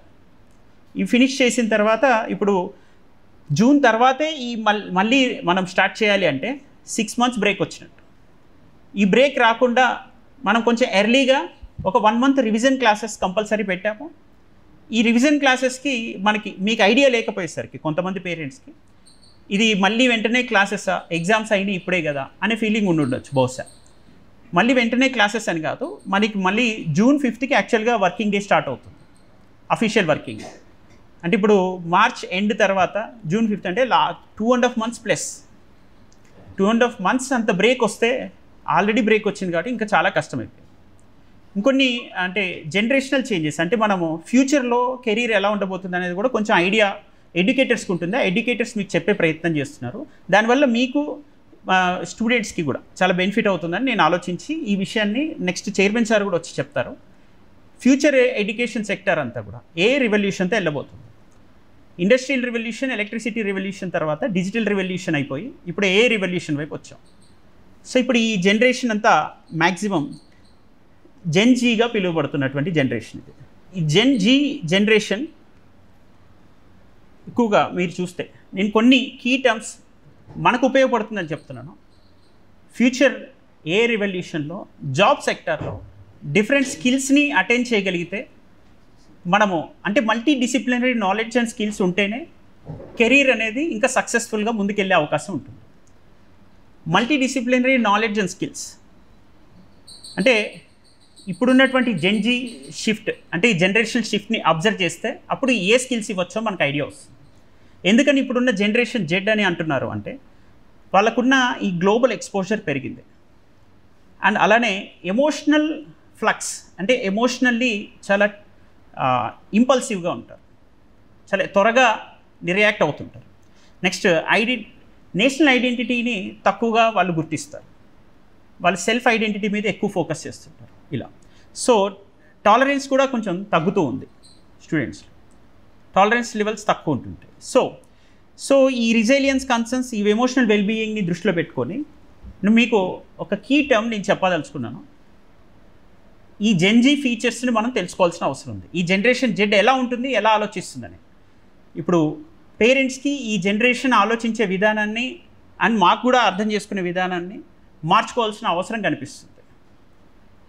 ఇవి ఫినిష్ చేసిన తర్వాత ఇప్పుడు జూన్ తర్వాతే ఈ మళ్ళీ మనం స్టార్ట్ చేయాలి అంటే 6 months బ్రేక్ వచ్చినట్టు. ఈ బ్రేక్ రాకుండా మనం కొంచెం ఎర్లీగా ఒక 1 month రివిజన్ క్లాసెస్ కంపల్సరీ పెట్టాము. ఈ రివిజన్ క్లాసెస్కి మీకు ఐడియా లేకపోయేసరికి కొంతమంది పేరెంట్స్కి ఇది మళ్ళీ వెంటనే క్లాసెస్ ఎగ్జామ్స్ అయినాయి ఇప్పుడే కదా అనే ఫీలింగ్ ఉండొచ్చు బహుశా. మళ్ళీ వెంటనే క్లాసెస్ అని కాదు, మళ్ళీ June 5th యాక్చువల్గా వర్కింగ్ డే స్టార్ట్ అవుతుంది, అఫీషియల్ వర్కింగ్. అంటే ఇప్పుడు మార్చ్ ఎండ్ తర్వాత June 5th అంటే 2.5 months ప్లస్ 2.5 months అంత బ్రేక్ వస్తే ఆల్రెడీ బ్రేక్ వచ్చింది కాబట్టి ఇంకా చాలా కష్టమైపోయింది. ఇంకొన్ని అంటే జనరేషనల్ చేంజెస్, అంటే మనము ఫ్యూచర్లో కెరీర్ ఎలా ఉండబోతుంది అనేది కూడా కొంచెం ఐడియా ఎడ్యుకేటర్స్కి ఉంటుందా, ఎడ్యుకేటర్స్ మీకు చెప్పే ప్రయత్నం చేస్తున్నారు. దానివల్ల మీకు స్టూడెంట్స్కి కూడా చాలా బెనిఫిట్ అవుతుందని నేను ఆలోచించి ఈ విషయాన్ని నెక్స్ట్ చైర్మన్ సార్ కూడా వచ్చి చెప్తారు. ఫ్యూచర్ ఎడ్యుకేషన్ సెక్టర్ అంతా కూడా రివల్యూషన్తో వెళ్ళబోతుంది. ఇండస్ట్రియల్ రివల్యూషన్, ఎలక్ట్రిసిటీ రివల్యూషన్ తర్వాత డిజిటల్ రివల్యూషన్ అయిపోయి ఇప్పుడు రివల్యూషన్ వైపు వచ్చాం. సో ఇప్పుడు ఈ జనరేషన్ అంతా మ్యాక్సిమం జెన్ జీగా పిలువబడుతున్నటువంటి జనరేషన్ ఇది. ఈ జెన్ జీ జనరేషన్ ఎక్కువగా మీరు చూస్తే నేను కొన్ని కీ టర్మ్స్ మనకు ఉపయోగపడుతుందని చెప్తున్నాను. ఫ్యూచర్ రివల్యూషన్లో జాబ్ సెక్టార్లో డిఫరెంట్ స్కిల్స్ని అటైన్ చేయగలిగితే మనము అంటే multi disciplinary knowledge and skills ఉంటేనే కెరీర్ అనేది ఇంకా సక్సెస్ఫుల్గా ముందుకెళ్ళే అవకాశం ఉంటుంది. Multi disciplinary knowledge and skills అంటే ఇప్పుడున్నటువంటి జెన్ జీ షిఫ్ట్ అంటే ఈ జనరేషన్ షిఫ్ట్ని అబ్జర్వ్ చేస్తే అప్పుడు ఏ స్కిల్స్ ఇవ్వచ్చో మనకు ఐడియా వస్తుంది. ఎందుకని ఇప్పుడున్న జనరేషన్ జెడ్ అని అంటున్నారు అంటే వాళ్ళకున్న ఈ గ్లోబల్ ఎక్స్పోజర్ పెరిగింది. అండ్ అలానే ఎమోషనల్ ఫ్లక్స్ అంటే ఎమోషనల్లీ చాలా ఇంపల్సివ్గా ఉంటారు, చాలా త్వరగా రియాక్ట్ అవుతుంటారు. నెక్స్ట్ నేషనల్ ఐడెంటిటీని తక్కువగా వాళ్ళు గుర్తిస్తారు, వాళ్ళ సెల్ఫ్ ఐడెంటిటీ మీద ఎక్కువ ఫోకస్ చేస్తుంటారు ఇలా. సో టాలరెన్స్ కూడా కొంచెం తగ్గుతూ ఉంది స్టూడెంట్స్లో, టాలరెన్స్ లెవెల్స్ తక్కువ ఉంటుంటాయి. సో ఈ రిజైలియన్స్ కన్సర్న్స్ ఈ ఎమోషనల్ వెల్బీయింగ్ని దృష్టిలో పెట్టుకొని మీకు ఒక కీ టర్మ్ నేను చెప్పదలుచుకున్నాను. ఈ జెన్ జీ ఫీచర్స్ని మనం తెలుసుకోవాల్సిన అవసరం ఉంది. ఈ జనరేషన్ జెడ్ ఎలా ఉంటుంది, ఎలా ఆలోచిస్తుందని. ఇప్పుడు పేరెంట్స్కి ఈ జనరేషన్ ఆలోచించే విధానాన్ని అండ్ మాకు కూడా అర్థం చేసుకునే విధానాన్ని మార్చుకోవాల్సిన అవసరం కనిపిస్తుంది.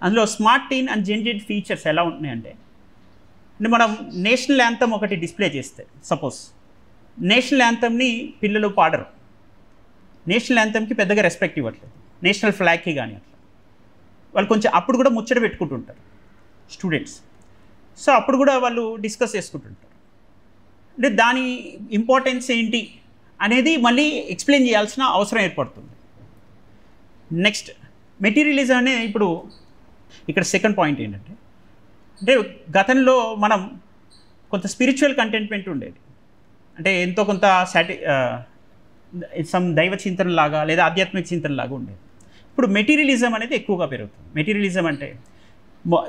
అందులో smart teen and gen Z features ఎలా ఉంటున్నాయంటే మనం నేషనల్ యాంథమ్ ఒకటి డిస్ప్లే చేస్తే, సపోజ్ నేషనల్ యాంథమ్ని పిల్లలు పాడరు, నేషనల్ యాంథమ్కి పెద్దగా రెస్పెక్ట్ ఇవ్వట్లేదు, నేషనల్ ఫ్లాగ్కి కానీ అట్లా వాళ్ళు కొంచెం అప్పుడు కూడా ముచ్చట పెట్టుకుంటుంటారు స్టూడెంట్స్. సో అప్పుడు కూడా వాళ్ళు డిస్కస్ చేసుకుంటుంటారు, అంటే దాని ఇంపార్టెన్స్ ఏంటి అనేది మళ్ళీ ఎక్స్ప్లెయిన్ చేయాల్సిన అవసరం ఏర్పడుతుంది. నెక్స్ట్ మెటీరియలిజం అనే ఇప్పుడు ఇక్కడ సెకండ్ పాయింట్ ఏంటంటే అంటే గతంలో మనం కొంత స్పిరిచువల్ కంటెంట్మెంట్ ఉండేది, అంటే ఎంతో కొంత సమ్ దైవ చింతనలాగా లేదా ఆధ్యాత్మిక చింతనలాగా ఉండేది. ఇప్పుడు మెటీరియలిజం అనేది ఎక్కువగా పెరుగుతుంది. మెటీరియలిజం అంటే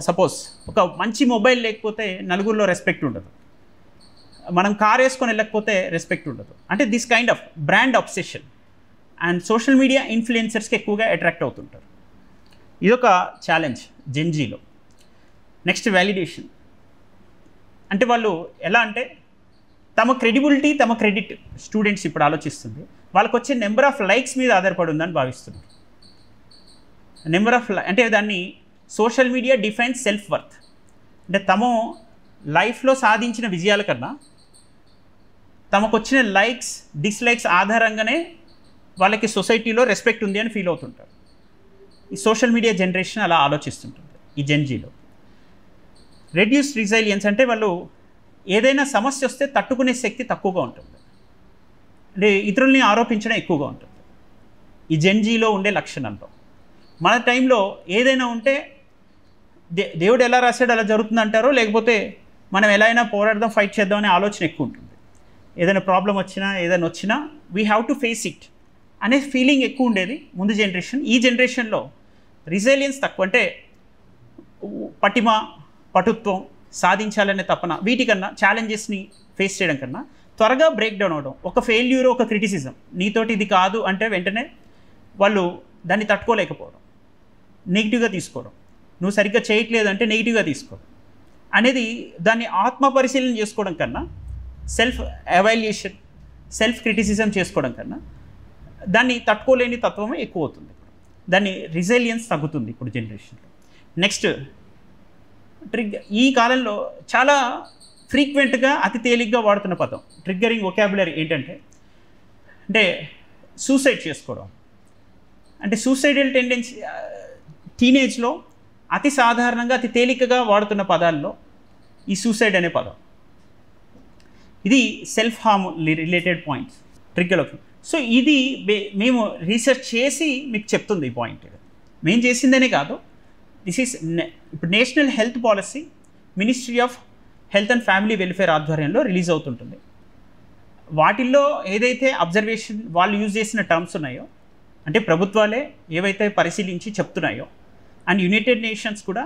సపోజ్ ఒక మంచి మొబైల్ లేకపోతే నలుగురిలో రెస్పెక్ట్ ఉండదు, మనం కార్ వేసుకొని వెళ్ళకపోతే రెస్పెక్ట్ ఉండదు. అంటే this kind of brand obsession and social media ఇన్ఫ్లుయెన్సర్స్కి ఎక్కువగా అట్రాక్ట్ అవుతుంటారు. ఇదొక ఛాలెంజ్ జెన్ జీలో. నెక్స్ట్ వ్యాలిడేషన్ అంటే వాళ్ళు ఎలా అంటే తమ క్రెడిబిలిటీ తమ క్రెడిట్ స్టూడెంట్స్ ఇప్పుడు ఆలోచిస్తుంది వాళ్ళకి వచ్చే నెంబర్ ఆఫ్ లైక్స్ మీద ఆధారపడి ఉందని భావిస్తున్నారు. నెంబర్ ఆఫ్ అంటే దాన్ని social media defines self worth, అంటే తమ లైఫ్లో సాధించిన విజయాల కన్నా తమకు వచ్చిన లైక్స్ డిస్లైక్స్ ఆధారంగానే వాళ్ళకి సొసైటీలో రెస్పెక్ట్ ఉంది అని ఫీల్ అవుతుంటారు. ఈ సోషల్ మీడియా జనరేషన్ అలా ఆలోచిస్తుంటుంది ఈ జెన్ జీలో. రెడ్యూస్డ్ రిజైలియన్స్ అంటే వాళ్ళు ఏదైనా సమస్య వస్తే తట్టుకునే శక్తి తక్కువగా ఉంటుంది, అంటే ఇతరుల్ని ఆరోపించడం ఎక్కువగా ఉంటుంది ఈ జెన్ జీలో ఉండే లక్షణంలో. మన టైంలో ఏదైనా ఉంటే దేవుడు ఎలా రాశాడు అలా జరుగుతుంది అంటారో, లేకపోతే మనం ఎలా అయినా పోరాడదాం ఫైట్ చేద్దాం అనే ఆలోచన ఎక్కువ ఉంటుంది. ఏదైనా ప్రాబ్లం వచ్చినా ఏదైనా వచ్చినా we have to face it అనే ఫీలింగ్ ఎక్కువ ఉండేది ముందు జనరేషన్. ఈ జనరేషన్లో రిజైలియన్స్ తక్కువ, అంటే పటిమ, పటుత్వం, సాధించాలనే తపన, వీటికన్నా ఛాలెంజెస్ని ఫేస్ చేయడం కన్నా త్వరగా బ్రేక్ డౌన్ అవడం. ఒక ఫెయిల్యూర్, ఒక క్రిటిసిజం నీతోటి ఇది కాదు అంటే వెంటనే వాళ్ళు దాన్ని తట్టుకోలేకపోవడం, నెగిటివ్గా తీసుకోవడం, నువ్వు సరిగ్గా చేయట్లేదు అంటే నెగిటివ్గా తీసుకోవడం అనేది, దాన్ని ఆత్మ పరిశీలన చేసుకోవడం కన్నా, సెల్ఫ్ ఎవాల్యుయేషన్, సెల్ఫ్ క్రిటిసిజం చేసుకోవడం కన్నా దాన్ని తట్టుకోలేని తత్వమే ఎక్కువ అవుతుంది. దాన్ని రిజైలియన్స్ తగ్గుతుంది ఇప్పుడు జనరేషన్లో. నెక్స్ట్ ఈ కాలంలో చాలా ఫ్రీక్వెంట్గా అతి తేలిగ్గా వాడుతున్న పదం, ట్రిగ్గరింగ్ వొకాబులరీ ఏంటంటే సూసైడ్ చేసుకోవడం. అంటే సూసైడల్ టెండెన్సీ టీనేజ్లో అతి సాధారణంగా అతి తేలికగా వాడుతున్న పదాల్లో ఈ సూసైడ్ అనే పదం, ఇది self harm related points trigger. So ఇది మేము రీసెర్చ్ చేసి మీకు చెప్తుంది ఈ పాయింట్. మేము చేసిందనే కాదు, దిస్ ఈస్ ఇప్పుడు national health policy ministry of health and family welfare ఆధ్వర్యంలో రిలీజ్ అవుతుంటుంది. వాటిల్లో ఏదైతే అబ్జర్వేషన్ వాళ్ళు యూజ్ చేసిన టర్మ్స్ ఉన్నాయో, అంటే ప్రభుత్వాలే ఏవైతే పరిశీలించి చెప్తున్నాయో, అండ్ యునైటెడ్ నేషన్స్ కూడా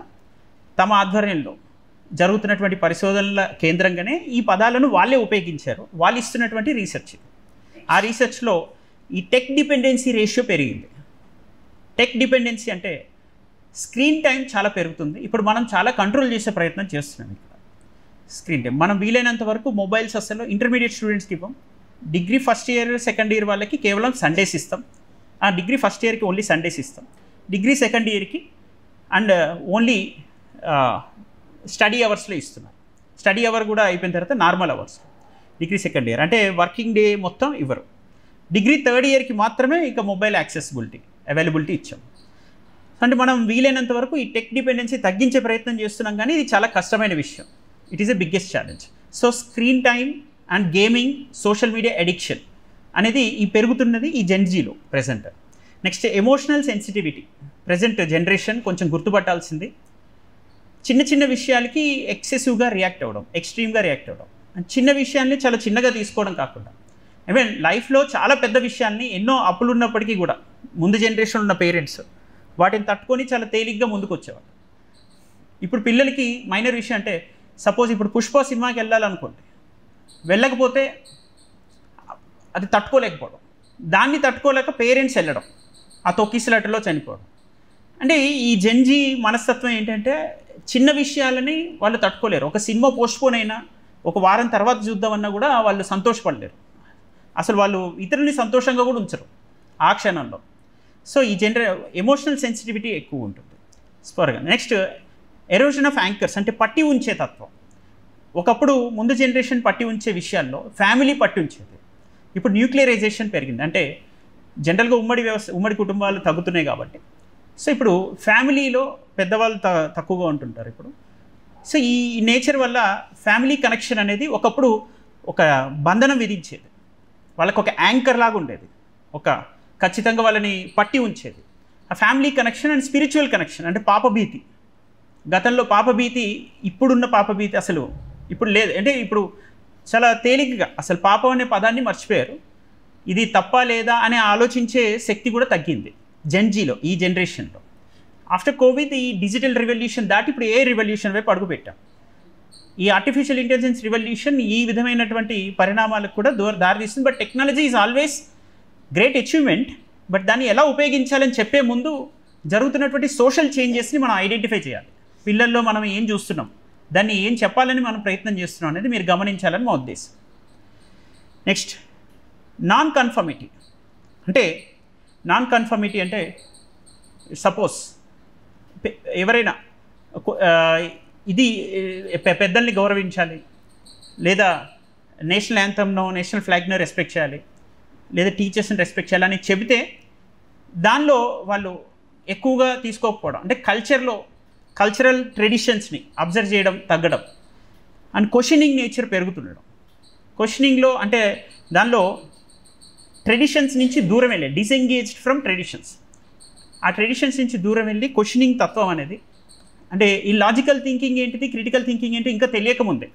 తమ ఆధ్వర్యంలో జరుగుతున్నటువంటి పరిశోధనల కేంద్రంగానే ఈ పదాలను వాళ్ళే ఉపయోగించారు. వాళ్ళు ఇస్తున్నటువంటి రీసెర్చ్. ఆ రీసెర్చ్లో ఈ టెక్ డిపెండెన్సీ రేషియో పెరిగింది. టెక్ డిపెండెన్సీ అంటే స్క్రీన్ టైం చాలా పెరుగుతుంది. ఇప్పుడు మనం చాలా కంట్రోల్ చేసే ప్రయత్నం చేస్తున్నాం. ఇక్కడ స్క్రీన్ టైం మనం వీలైనంత వరకు మొబైల్స్ అసలు ఇంటర్మీడియట్ స్టూడెంట్స్కి ఇవ్వం. Degree first year, second year వాళ్ళకి కేవలం సండేస్ ఇస్తాం. డిగ్రీ ఫస్ట్ ఇయర్కి ఓన్లీ సండేస్ ఇస్తాం. డిగ్రీ సెకండ్ ఇయర్కి అండ్ ఓన్లీ స్టడీ అవర్స్లో ఇస్తున్నారు. స్టడీ అవర్ కూడా అయిపోయిన తర్వాత normal hours. Degree second year అంటే వర్కింగ్ డే మొత్తం ఇవ్వరు. డిగ్రీ థర్డ్ ఇయర్కి మాత్రమే ఇక మొబైల్ అవైలబిలిటీ ఇచ్చాం. అంటే మనం వీలైనంత వరకు ఈ టెక్ డిపెండెన్సీ తగ్గించే ప్రయత్నం చేస్తున్నాం, కానీ ఇది చాలా కష్టమైన విషయం. It is a biggest challenge. So screen time and gaming, social media addiction అనేది ఈ పెరుగుతున్నది ఈ జెన్జీలో present. Next emotional sensitivity. Present generation కొంచెం గుర్తుపట్టాల్సింది, చిన్న చిన్న విషయాలకి ఎక్సెసివ్గా రియాక్ట్ అవ్వడం, ఎక్స్ట్రీమ్గా రియాక్ట్ అవ్వడం, చిన్న విషయాల్ని చాలా చిన్నగా తీసుకోవడం కాకుండా, ఈవెన్ లైఫ్లో చాలా పెద్ద విషయాల్ని ఎన్నో అప్పులు ఉన్నప్పటికీ కూడా ముందు జనరేషన్ ఉన్న పేరెంట్స్ వాటిని తట్టుకొని చాలా తేలిగ్గా ముందుకు వచ్చేవాళ్ళు. ఇప్పుడు పిల్లలకి మైనర్ విషయం అంటే, సపోజ్ ఇప్పుడు పుష్ప సినిమాకి వెళ్ళాలనుకోండి, వెళ్ళకపోతే అది తట్టుకోలేకపోవడం, దాన్ని తట్టుకోలేక పేరెంట్స్ వెళ్ళడం, ఆ తొక్కిసలాటలో చనిపోవడం. అంటే ఈ జెన్జీ మనస్తత్వం ఏంటంటే చిన్న విషయాలని వాళ్ళు తట్టుకోలేరు. ఒక సినిమా పోస్ట్పోన్ అయినా ఒక వారం తర్వాత చూద్దామన్నా కూడా వాళ్ళు సంతోషపడలేరు. అసలు వాళ్ళు ఇతరులని సంతోషంగా కూడా ఉంచరు ఆ క్షణంలో. సో ఈ ఎమోషనల్ సెన్సిటివిటీ ఎక్కువ ఉంటుంది స్పర్గా. నెక్స్ట్ ఎరోజన్ ఆఫ్ యాంకర్స్, అంటే పట్టి ఉంచే తత్వం. ఒకప్పుడు ముందు జనరేషన్ పట్టి ఉంచే విషయాల్లో ఫ్యామిలీ పట్టి ఉంచేది. ఇప్పుడు న్యూక్లియరైజేషన్ పెరిగింది. అంటే జనరల్గా ఉమ్మడి కుటుంబాలు తగ్గుతున్నాయి కాబట్టి, సో ఇప్పుడు ఫ్యామిలీలో పెద్దవాళ్ళు తక్కువగా ఉంటుంటారు ఇప్పుడు. సో ఈ నేచర్ వల్ల ఫ్యామిలీ కనెక్షన్ అనేది ఒకప్పుడు ఒక బంధనం విధించేది, వాళ్ళకు ఒక యాంకర్ లాగా ఉండేది, ఒక ఖచ్చితంగా వాళ్ళని పట్టి ఉంచేది. ఆ family connection and spiritual connection. అంటే పాపభీతి, గతంలో పాపభీతి, ఇప్పుడున్న పాపభీతి అసలు ఇప్పుడు లేదు. అంటే ఇప్పుడు చాలా తేలికగా అసలు పాపం అనే పదాన్ని మర్చిపోయారు. ఇది తప్ప లేదా అని ఆలోచించే శక్తి కూడా తగ్గింది జెన్జీలో, ఈ జనరేషన్లో. ఆఫ్టర్ కోవిడ్ ఈ డిజిటల్ రివల్యూషన్ దాటి ఇప్పుడు ఏ రివల్యూషన్ వైపు అడుగుపెట్టాం. ఈ ఆర్టిఫిషియల్ ఇంటెలిజెన్స్ రివల్యూషన్ ఈ విధమైనటువంటి పరిణామాలకు కూడా దారితీస్తుంది. But technology is always great achievement. But దాన్ని ఎలా ఉపయోగించాలని చెప్పే ముందు జరుగుతున్నటువంటి సోషల్ చేంజెస్ని మనం ఐడెంటిఫై చేయాలి. పిల్లల్లో మనం ఏం చూస్తున్నాం, దాన్ని ఏం చెప్పాలని మనం ప్రయత్నం చేస్తున్నాం అనేది మీరు గమనించాలని మా ఉద్దేశం. Next non conformity. అంటే సపోజ్ ఎవరైనా ఇది పెద్దల్ని గౌరవించాలి, లేదా నేషనల్ యాంథమ్నో నేషనల్ ఫ్లాగ్నో రెస్పెక్ట్ చేయాలి, లేదా టీచర్స్ని రెస్పెక్ట్ చేయాలని చెబితే దానిలో వాళ్ళు ఎక్కువగా తీసుకోకపోవడం, అంటే కల్చరల్ ట్రెడిషన్స్ని అబ్జర్వ్ చేయడం తగ్గడం, అండ్ క్వశ్చనింగ్ నేచర్ పెరుగుతుండడం. క్వశ్చనింగ్లో అంటే దానిలో ట్రెడిషన్స్ నుంచి దూరం వెళ్ళే, డిసెంగేజ్డ్ ఫ్రమ్ ట్రెడిషన్స్, ఆ ట్రెడిషన్స్ నుంచి దూరం వెళ్ళి క్వశ్చనింగ్ తత్వం అనేది, అంటే ఈ లాజికల్ థింకింగ్ ఏంటిది, క్రిటికల్ థింకింగ్ ఏంటి ఇంకా తెలియకముందే,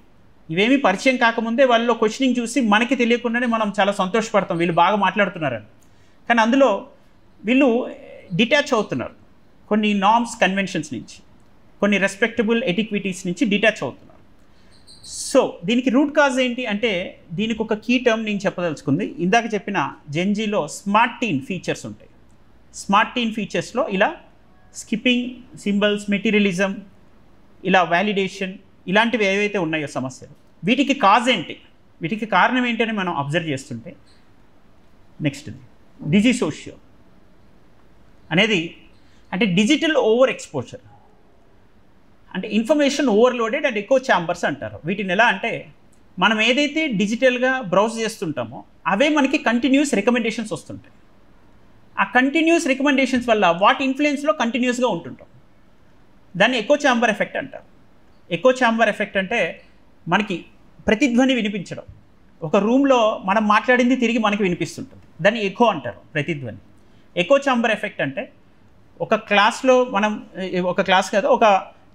ఇవేమీ పరిచయం కాకముందే వాళ్ళలో క్వశ్చనింగ్ చూసి మనకి తెలియకుండానే మనం చాలా సంతోషపడతాం వీళ్ళు బాగా మాట్లాడుతున్నారని. కానీ అందులో వీళ్ళు డిటాచ్ అవుతున్నారు, కొన్ని నార్మ్స్ కన్వెన్షన్స్ నుంచి, కొన్ని రెస్పెక్టబుల్ ఎటిక్విటీస్ నుంచి డిటాచ్ అవుతున్నారు. సో దీనికి రూట్ కాజ్ ఏంటి అంటే, దీనికి ఒక కీ టర్మ్ నేను చెప్పదలుచుకుంది. ఇందాక చెప్పిన జెన్జీలో స్మార్ట్ టీన్ ఫీచర్స్ ఉంటాయి. స్మార్ట్ టీన్ ఫీచర్స్లో ఇలా స్కిప్పింగ్ సింబల్స్, మెటీరియలిజం, ఇలా వ్యాలిడేషన్, ఇలాంటివి ఏవైతే ఉన్నాయో సమస్యలు, వీటికి కాజ్ ఏంటి, వీటికి కారణం ఏంటి అని మనం అబ్జర్వ్ చేస్తుంటే, నెక్స్ట్ డిజీ సోషియో అనేది అంటే డిజిటల్ ఓవర్ ఎక్స్పోజర్, అంటే information overloaded and echo chambers అంటారు. వీటిని ఎలా అంటే, మనం ఏదైతే డిజిటల్గా బ్రౌజ్ చేస్తుంటామో అవే మనకి కంటిన్యూస్ రికమెండేషన్స్ వస్తుంటాయి. ఆ కంటిన్యూస్ రికమెండేషన్స్ వల్ల వాటి ఇన్ఫ్లుయెన్స్లో కంటిన్యూస్గా ఉంటుంటాం. దాన్ని ఎకో ఛాంబర్ ఎఫెక్ట్ అంటారు. ఎకో ఛాంబర్ ఎఫెక్ట్ అంటే మనకి ప్రతిధ్వని వినిపించడం. ఒక రూమ్లో మనం మాట్లాడింది తిరిగి మనకి వినిపిస్తుంటుంది, దాన్ని ఎకో అంటారు, ప్రతిధ్వని. ఎకో ఛాంబర్ ఎఫెక్ట్ అంటే ఒక క్లాస్లో మనం, ఒక క్లాస్ కాదు, ఒక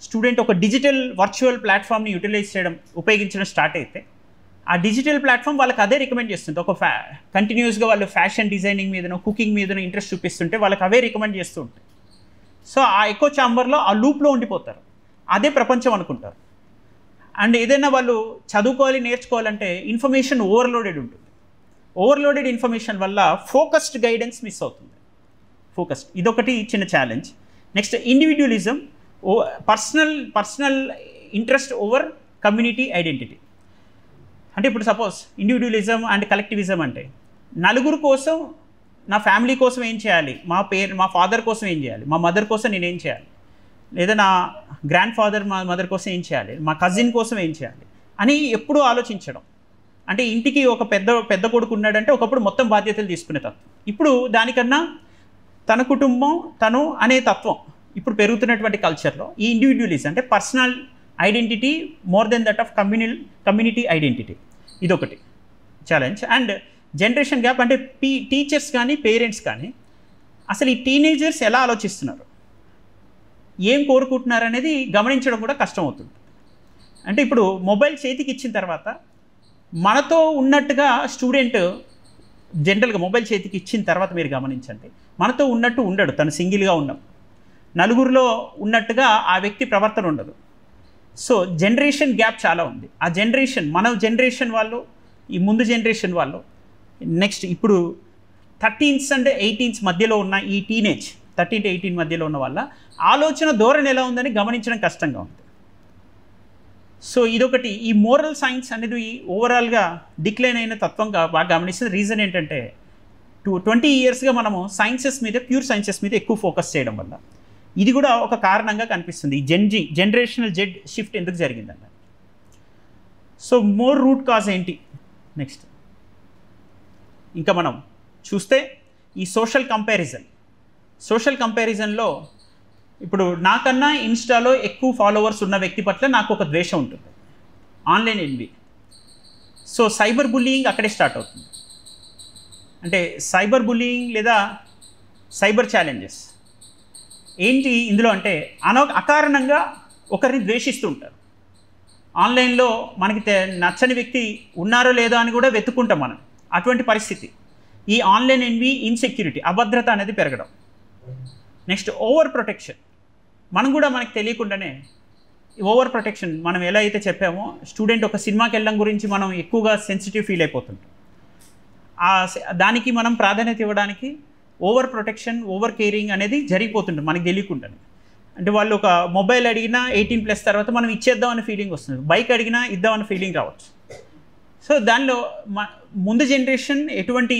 స్టూడెంట్ ఒక డిజిటల్ వర్చువల్ ప్లాట్ఫామ్ని యూటిలైజ్ చేయడం, ఉపయోగించడం స్టార్ట్ అయితే ఆ డిజిటల్ ప్లాట్ఫామ్ వాళ్ళకి అదే రికమెండ్ చేస్తుంది. ఒక కంటిన్యూస్గా వాళ్ళు ఫ్యాషన్ డిజైనింగ్ మీదనో కుకింగ్ మీదనో ఇంట్రెస్ట్ చూపిస్తుంటే వాళ్ళకి అవే రికమెండ్ చేస్తూ ఉంటాయి. సో ఆ ఎకో ఛాంబర్లో, ఆ లూప్లో ఉండిపోతారు, అదే ప్రపంచం అనుకుంటారు. అండ్ ఏదైనా వాళ్ళు చదువుకోవాలి, నేర్చుకోవాలంటే ఇన్ఫర్మేషన్ ఓవర్లోడెడ్ ఉంటుంది. ఓవర్లోడెడ్ ఇన్ఫర్మేషన్ వల్ల ఫోకస్డ్ గైడెన్స్ మిస్ అవుతుంది. ఫోకస్డ్, ఇదొకటి చిన్న challenge. Next individualism, personal interest over community identity. అంటే ఇప్పుడు సపోజ్ ఇండివిజువలిజం అండ్ కలెక్టివిజం అంటే, నలుగురు కోసం, నా ఫ్యామిలీ కోసం ఏం చేయాలి, మా ఫాదర్ కోసం ఏం చేయాలి, మా మదర్ కోసం నేనేం చేయాలి, లేదా నా గ్రాండ్ ఫాదర్ మా మదర్ కోసం ఏం చేయాలి, మా కజిన్ కోసం ఏం చేయాలి అని ఎప్పుడూ ఆలోచించడం. అంటే ఇంటికి ఒక పెద్ద కొడుకు ఉన్నాడంటే ఒకప్పుడు మొత్తం బాధ్యతలు తీసుకునే తత్వం. ఇప్పుడు దానికన్నా తన కుటుంబం, తను అనే తత్వం ఇప్పుడు పెరుగుతున్నటువంటి కల్చర్లో ఈ ఇండివిజువలిజం అంటే personal identity more than that of community identity, ఇదొకటి ఛాలెంజ్. అండ్ జనరేషన్ గ్యాప్ అంటే టీచర్స్ కానీ పేరెంట్స్ కానీ అసలు ఈ టీనేజర్స్ ఎలా ఆలోచిస్తున్నారు, ఏం కోరుకుంటున్నారు అనేది గమనించడం కూడా కష్టం అవుతుంది. అంటే ఇప్పుడు మొబైల్ చేతికి ఇచ్చిన తర్వాత మనతో ఉన్నట్టుగా స్టూడెంట్ జనరల్గా మొబైల్ చేతికి ఇచ్చిన తర్వాత మీరు గమనించండి, మనతో ఉన్నట్టు ఉండడు, తను సింగిల్గా ఉన్నాం, నలుగురిలో ఉన్నట్టుగా ఆ వ్యక్తి ప్రవర్తన ఉండదు. సో జనరేషన్ గ్యాప్ చాలా ఉంది. ఆ జనరేషన్, మన జనరేషన్ వాళ్ళు, ఈ ముందు జనరేషన్ వాళ్ళు, నెక్స్ట్ ఇప్పుడు 13s and 18s మధ్యలో ఉన్న ఈ టీనేజ్ 13 to 18 మధ్యలో ఉన్న వాళ్ళ ఆలోచన ధోరణి ఎలా ఉందని గమనించడం కష్టంగా ఉంది. సో ఇదొకటి. ఈ మోరల్ సైన్స్ అనేది ఓవరాల్గా డిక్లైన్ అయిన తత్వంగా బాగా గమనిస్తుంది. రీజన్ ఏంటంటే 20 yearsగా మనము సైన్సెస్ మీద, ప్యూర్ సైన్సెస్ మీద ఎక్కువ ఫోకస్ చేయడం వల్ల ఇది కూడా ఒక కారణంగా కనిపిస్తుంది. ఈ జనరేషనల్ జెడ్ షిఫ్ట్ ఎందుకు జరిగిందన్న. సో మోర్ రూట్ కాజ్ ఏంటి నెక్స్ట్ ఇంకా మనం చూస్తే, ఈ సోషల్ కంపారిజన్లో ఇప్పుడు నాకన్నా ఇన్స్టాలో ఎక్కువ ఫాలోవర్స్ ఉన్న వ్యక్తి పట్ల నాకు ఒక ద్వేషం ఉంటుంది, online N V. So cyber bullying అక్కడే స్టార్ట్ అవుతుంది. అంటే సైబర్ బుల్లియింగ్ లేదా సైబర్ ఛాలెంజెస్ ఏంటి ఇందులో అంటే, అకారణంగా ఒకరిని ద్వేషిస్తూ ఉంటారు. ఆన్లైన్లో మనకి నచ్చని వ్యక్తి ఉన్నారో లేదో అని కూడా వెతుక్కుంటాం మనం. అటువంటి పరిస్థితి. ఈ ఆన్లైన్ ఎన్వి, ఇన్సెక్యూరిటీ, అభద్రత అనేది పెరగడం. Next over protection. మనం కూడా మనకు తెలియకుండానే ఓవర్ ప్రొటెక్షన్, మనం ఎలా అయితే చెప్పామో, స్టూడెంట్ ఒక సినిమాకి వెళ్ళడం గురించి మనం ఎక్కువగా సెన్సిటివ్ ఫీల్ అయిపోతుంటాం. దానికి మనం ప్రాధాన్యత ఇవ్వడానికి ఓవర్ ప్రొటెక్షన్, ఓవర్ కేరింగ్ అనేది జరిగిపోతుంటుంది మనకు తెలియకుండానే. అంటే వాళ్ళు ఒక మొబైల్ అడిగినా 18+ తర్వాత మనం ఇచ్చేద్దామనే ఫీలింగ్ వస్తుంది, బైక్ అడిగినా ఇద్దామనే ఫీలింగ్ రావచ్చు. సో దానిలో ముందు జనరేషన్ ఎటువంటి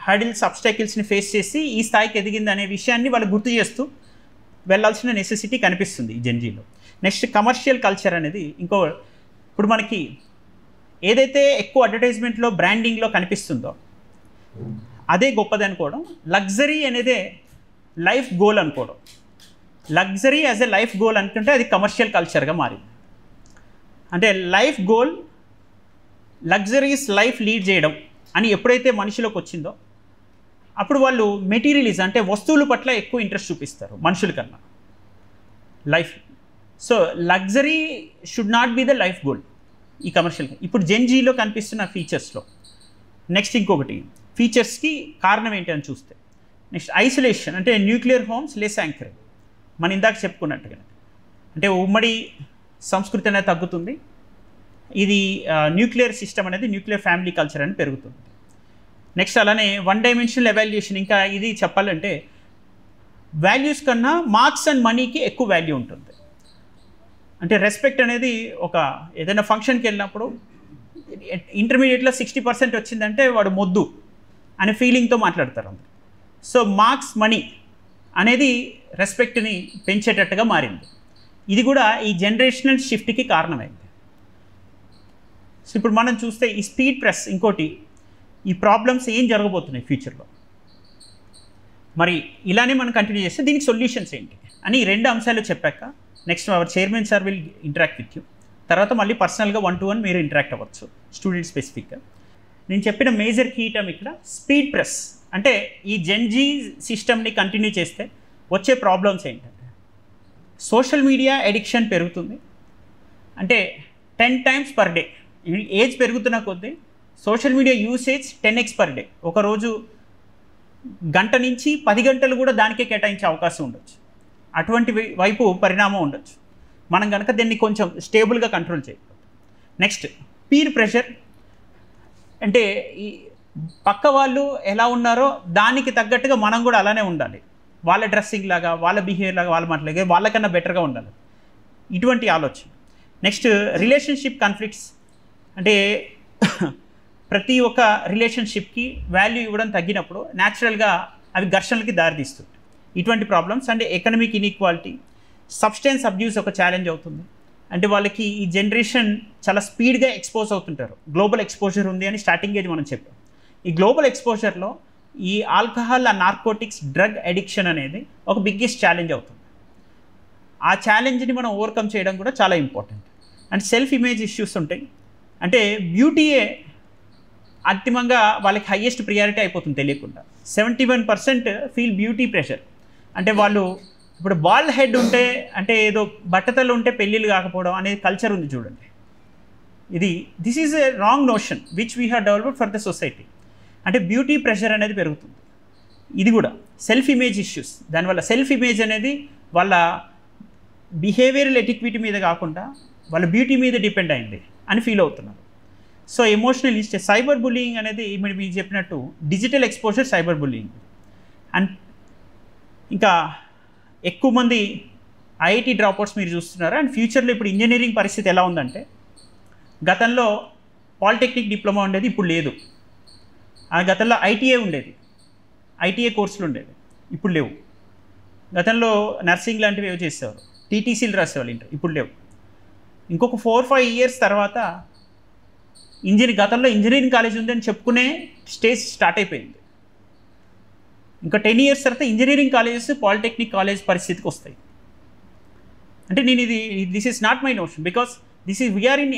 హర్డిల్స్, అబ్స్టాకిల్స్ని ఫేస్ చేసి ఈ స్థాయికి ఎదిగింది అనే విషయాన్ని వాళ్ళు గుర్తు చేస్తూ వెళ్ళాల్సిన నెసెసిటీ కనిపిస్తుంది ఈ జెన్జీలో. నెక్స్ట్ కమర్షియల్ కల్చర్ అనేది ఇప్పుడు మనకి ఏదైతే ఎక్కువ అడ్వర్టైజ్మెంట్లో, బ్రాండింగ్లో కనిపిస్తుందో అదే గొప్పది అనుకోవడం. లగ్జరీ అనేదే లైఫ్ గోల్ అనుకోవడం. Luxury as a life goal అనుకుంటే అది కమర్షియల్ కల్చర్గా మారింది. అంటే life goal, luxuries life lead చేయడం అని ఎప్పుడైతే మనిషిలోకి వచ్చిందో అప్పుడు వాళ్ళు మెటీరియలిజం అంటే వస్తువుల పట్ల ఎక్కువ ఇంట్రెస్ట్ చూపిస్తారు మనుషుల కన్నా life. So luxury should not be the life goal ఈ కమర్షియల్. ఇప్పుడు జెన్జీలో కనిపిస్తున్న ఫీచర్స్లో నెక్స్ట్ ఇంకొకటి, ఫీచర్స్కి కారణం ఏంటి అని చూస్తే, నెక్స్ట్ ఐసోలేషన్ అంటే న్యూక్లియర్ హోమ్స్ లెస్ యాంకరింగ్. మనం ఇందాక చెప్పుకున్నట్టుగా అంటే ఉమ్మడి సంస్కృతి అనేది తగ్గుతుంది, ఇది న్యూక్లియర్ సిస్టమ్ అనేది న్యూక్లియర్ ఫ్యామిలీ కల్చర్ అని పెరుగుతుంది. నెక్స్ట్ అలానే వన్ డైమెన్షనల్ ఎవాల్యుయేషన్, ఇంకా ఇది చెప్పాలంటే వాల్యూస్ కన్నా మార్క్స్ అండ్ మనీకి ఎక్కువ వాల్యూ ఉంటుంది. అంటే రెస్పెక్ట్ అనేది ఒక ఏదైనా ఫంక్షన్కి వెళ్ళినప్పుడు ఇంటర్మీడియట్లో 60% వచ్చిందంటే వాడు మొద్దు అనే ఫీలింగ్తో మాట్లాడతారు అందరు. సో మార్క్స్ మనీ అనేది రెస్పెక్ట్ని పెంచేటట్టుగా మారింది. ఇది కూడా ఈ జనరేషనల్ షిఫ్ట్కి కారణమైంది. సో ఇప్పుడు మనం చూస్తే ఈ స్పీడ్ ప్రెస్, ఇంకోటి ఈ ప్రాబ్లమ్స్ ఏం జరగబోతున్నాయి ఫ్యూచర్లో, మరి ఇలానే మనం కంటిన్యూ చేస్తే దీనికి సొల్యూషన్స్ ఏంటి అని ఈ 2 అంశాలు చెప్పాక next hour chairman sir will interact with you. తర్వాత మళ్ళీ పర్సనల్గా 1-to-1 మీరు ఇంటరాక్ట్ అవ్వచ్చు స్టూడెంట్ స్పెసిఫిక్గా. నేను చెప్పిన మేజర్ కీ టర్మ్ ఇక్కడ స్పీడ్ ప్రెస్. అంటే ఈ జెన్జీ సిస్టమ్ని కంటిన్యూ చేస్తే వచ్చే ప్రాబ్లమ్స్ ఏంటంటే సోషల్ మీడియా ఎడిక్షన్ పెరుగుతుంది. అంటే 10 times per day, ఏజ్ పెరుగుతున్న కొద్దీ social media usage 10x per day. ఒకరోజు గంట నుంచి 10 గంటలు కూడా దానికే కేటాయించే అవకాశం ఉండొచ్చు. అటువంటి వైపు పరిణామం ఉండొచ్చు మనం కనుక దీన్ని కొంచెం స్టేబుల్గా కంట్రోల్ చేయకపోతే. నెక్స్ట్ పీర్ ప్రెషర్, అంటే ఈ పక్క వాళ్ళు ఎలా ఉన్నారో దానికి తగ్గట్టుగా మనం కూడా అలానే ఉండాలి. వాళ్ళ డ్రెస్సింగ్ లాగా, వాళ్ళ బిహేవియర్ లాగా, వాళ్ళ మాటలాగా వాళ్ళకన్నా బెటర్గా ఉండాలి, ఇటువంటి ఆలోచన. నెక్స్ట్ రిలేషన్షిప్ కాన్ఫ్లిక్ట్స్, అంటే ప్రతి ఒక్క రిలేషన్షిప్కి వాల్యూ ఇవ్వడం తగ్గినప్పుడు న్యాచురల్గా అవి ఘర్షణలకి దారితీస్తుంది. ఇటువంటి ప్రాబ్లమ్స్. అంటే ఎకనమిక్ ఇన్ఈక్వాలిటీ, సబ్స్టెన్స్ అబ్యూస్ ఒక ఛాలెంజ్ అవుతుంది. అంటే వాళ్ళకి ఈ జనరేషన్ చాలా స్పీడ్గా ఎక్స్పోజ్ అవుతుంటారు. గ్లోబల్ ఎక్స్పోజర్ ఉంది అని స్టార్టింగ్ ఏజ్ మనం చెప్పాం. ఈ గ్లోబల్ ఎక్స్పోజర్లో ఈ ఆల్కహాల్, నార్కోటిక్స్, డ్రగ్ అడిక్షన్ అనేది ఒక బిగ్గెస్ట్ ఛాలెంజ్ అవుతుంది. ఆ ఛాలెంజ్ని మనం ఓవర్కమ్ చేయడం కూడా చాలా important. And self image issues ఉంటాయి. అంటే బ్యూటీయే అంతిమంగా వాళ్ళకి హయ్యెస్ట్ ప్రియారిటీ అయిపోతుంది తెలియకుండా. 71% ఫీల్ బ్యూటీ ప్రెషర్. అంటే వాళ్ళు ఇప్పుడు బాల్డ్ హెడ్ ఉంటే, అంటే ఏదో బట్టతలు ఉంటే పెళ్ళిళ్ళు కాకపోవడం అనేది కల్చర్ ఉంది చూడండి. This is a wrong notion which we have developed for the society. అంటే బ్యూటీ ప్రెషర్ అనేది పెరుగుతుంది. ఇది కూడా సెల్ఫ్ ఇమేజ్ ఇష్యూస్. దానివల్ల సెల్ఫ్ ఇమేజ్ అనేది వాళ్ళ బిహేవియరల్ ఎటిక్విటీ మీద కాకుండా వాళ్ళ బ్యూటీ మీద డిపెండ్ అయింది అని ఫీల్ అవుతున్నారు. So emotional instance, cyber bullying అనేది మీరు చెప్పినట్టు digital exposure cyber bullying. And ఇంకా ఎక్కువ మంది ఐఐటి డ్రాప్అవుట్స్ మీరు చూస్తున్నారు. అండ్ ఫ్యూచర్లో ఇప్పుడు ఇంజనీరింగ్ పరిస్థితి ఎలా ఉందంటే, గతంలో పాలిటెక్నిక్ డిప్లొమా ఉండేది, ఇప్పుడు లేదు. ఆ గతంలో ఐటీఏ ఉండేది, ఐటీఏ కోర్సులు ఉండేవి, ఇప్పుడు లేవు. గతంలో నర్సింగ్ లాంటివి ఏవో చేసేవారు, టీటీసీలు రాసేవాళ్ళు, ఇప్పుడు లేవు. ఇంకొక 4-5 years తర్వాత గతంలో ఇంజనీరింగ్ కాలేజ్ ఉందని చెప్పుకునే స్టేజ్ స్టార్ట్ అయిపోయింది. ఇంకా 10 years తర్వాత ఇంజనీరింగ్ కాలేజెస్ పాలిటెక్నిక్ కాలేజ్ పరిస్థితికి వస్తాయి. అంటే నేను this is not my notion, because we are in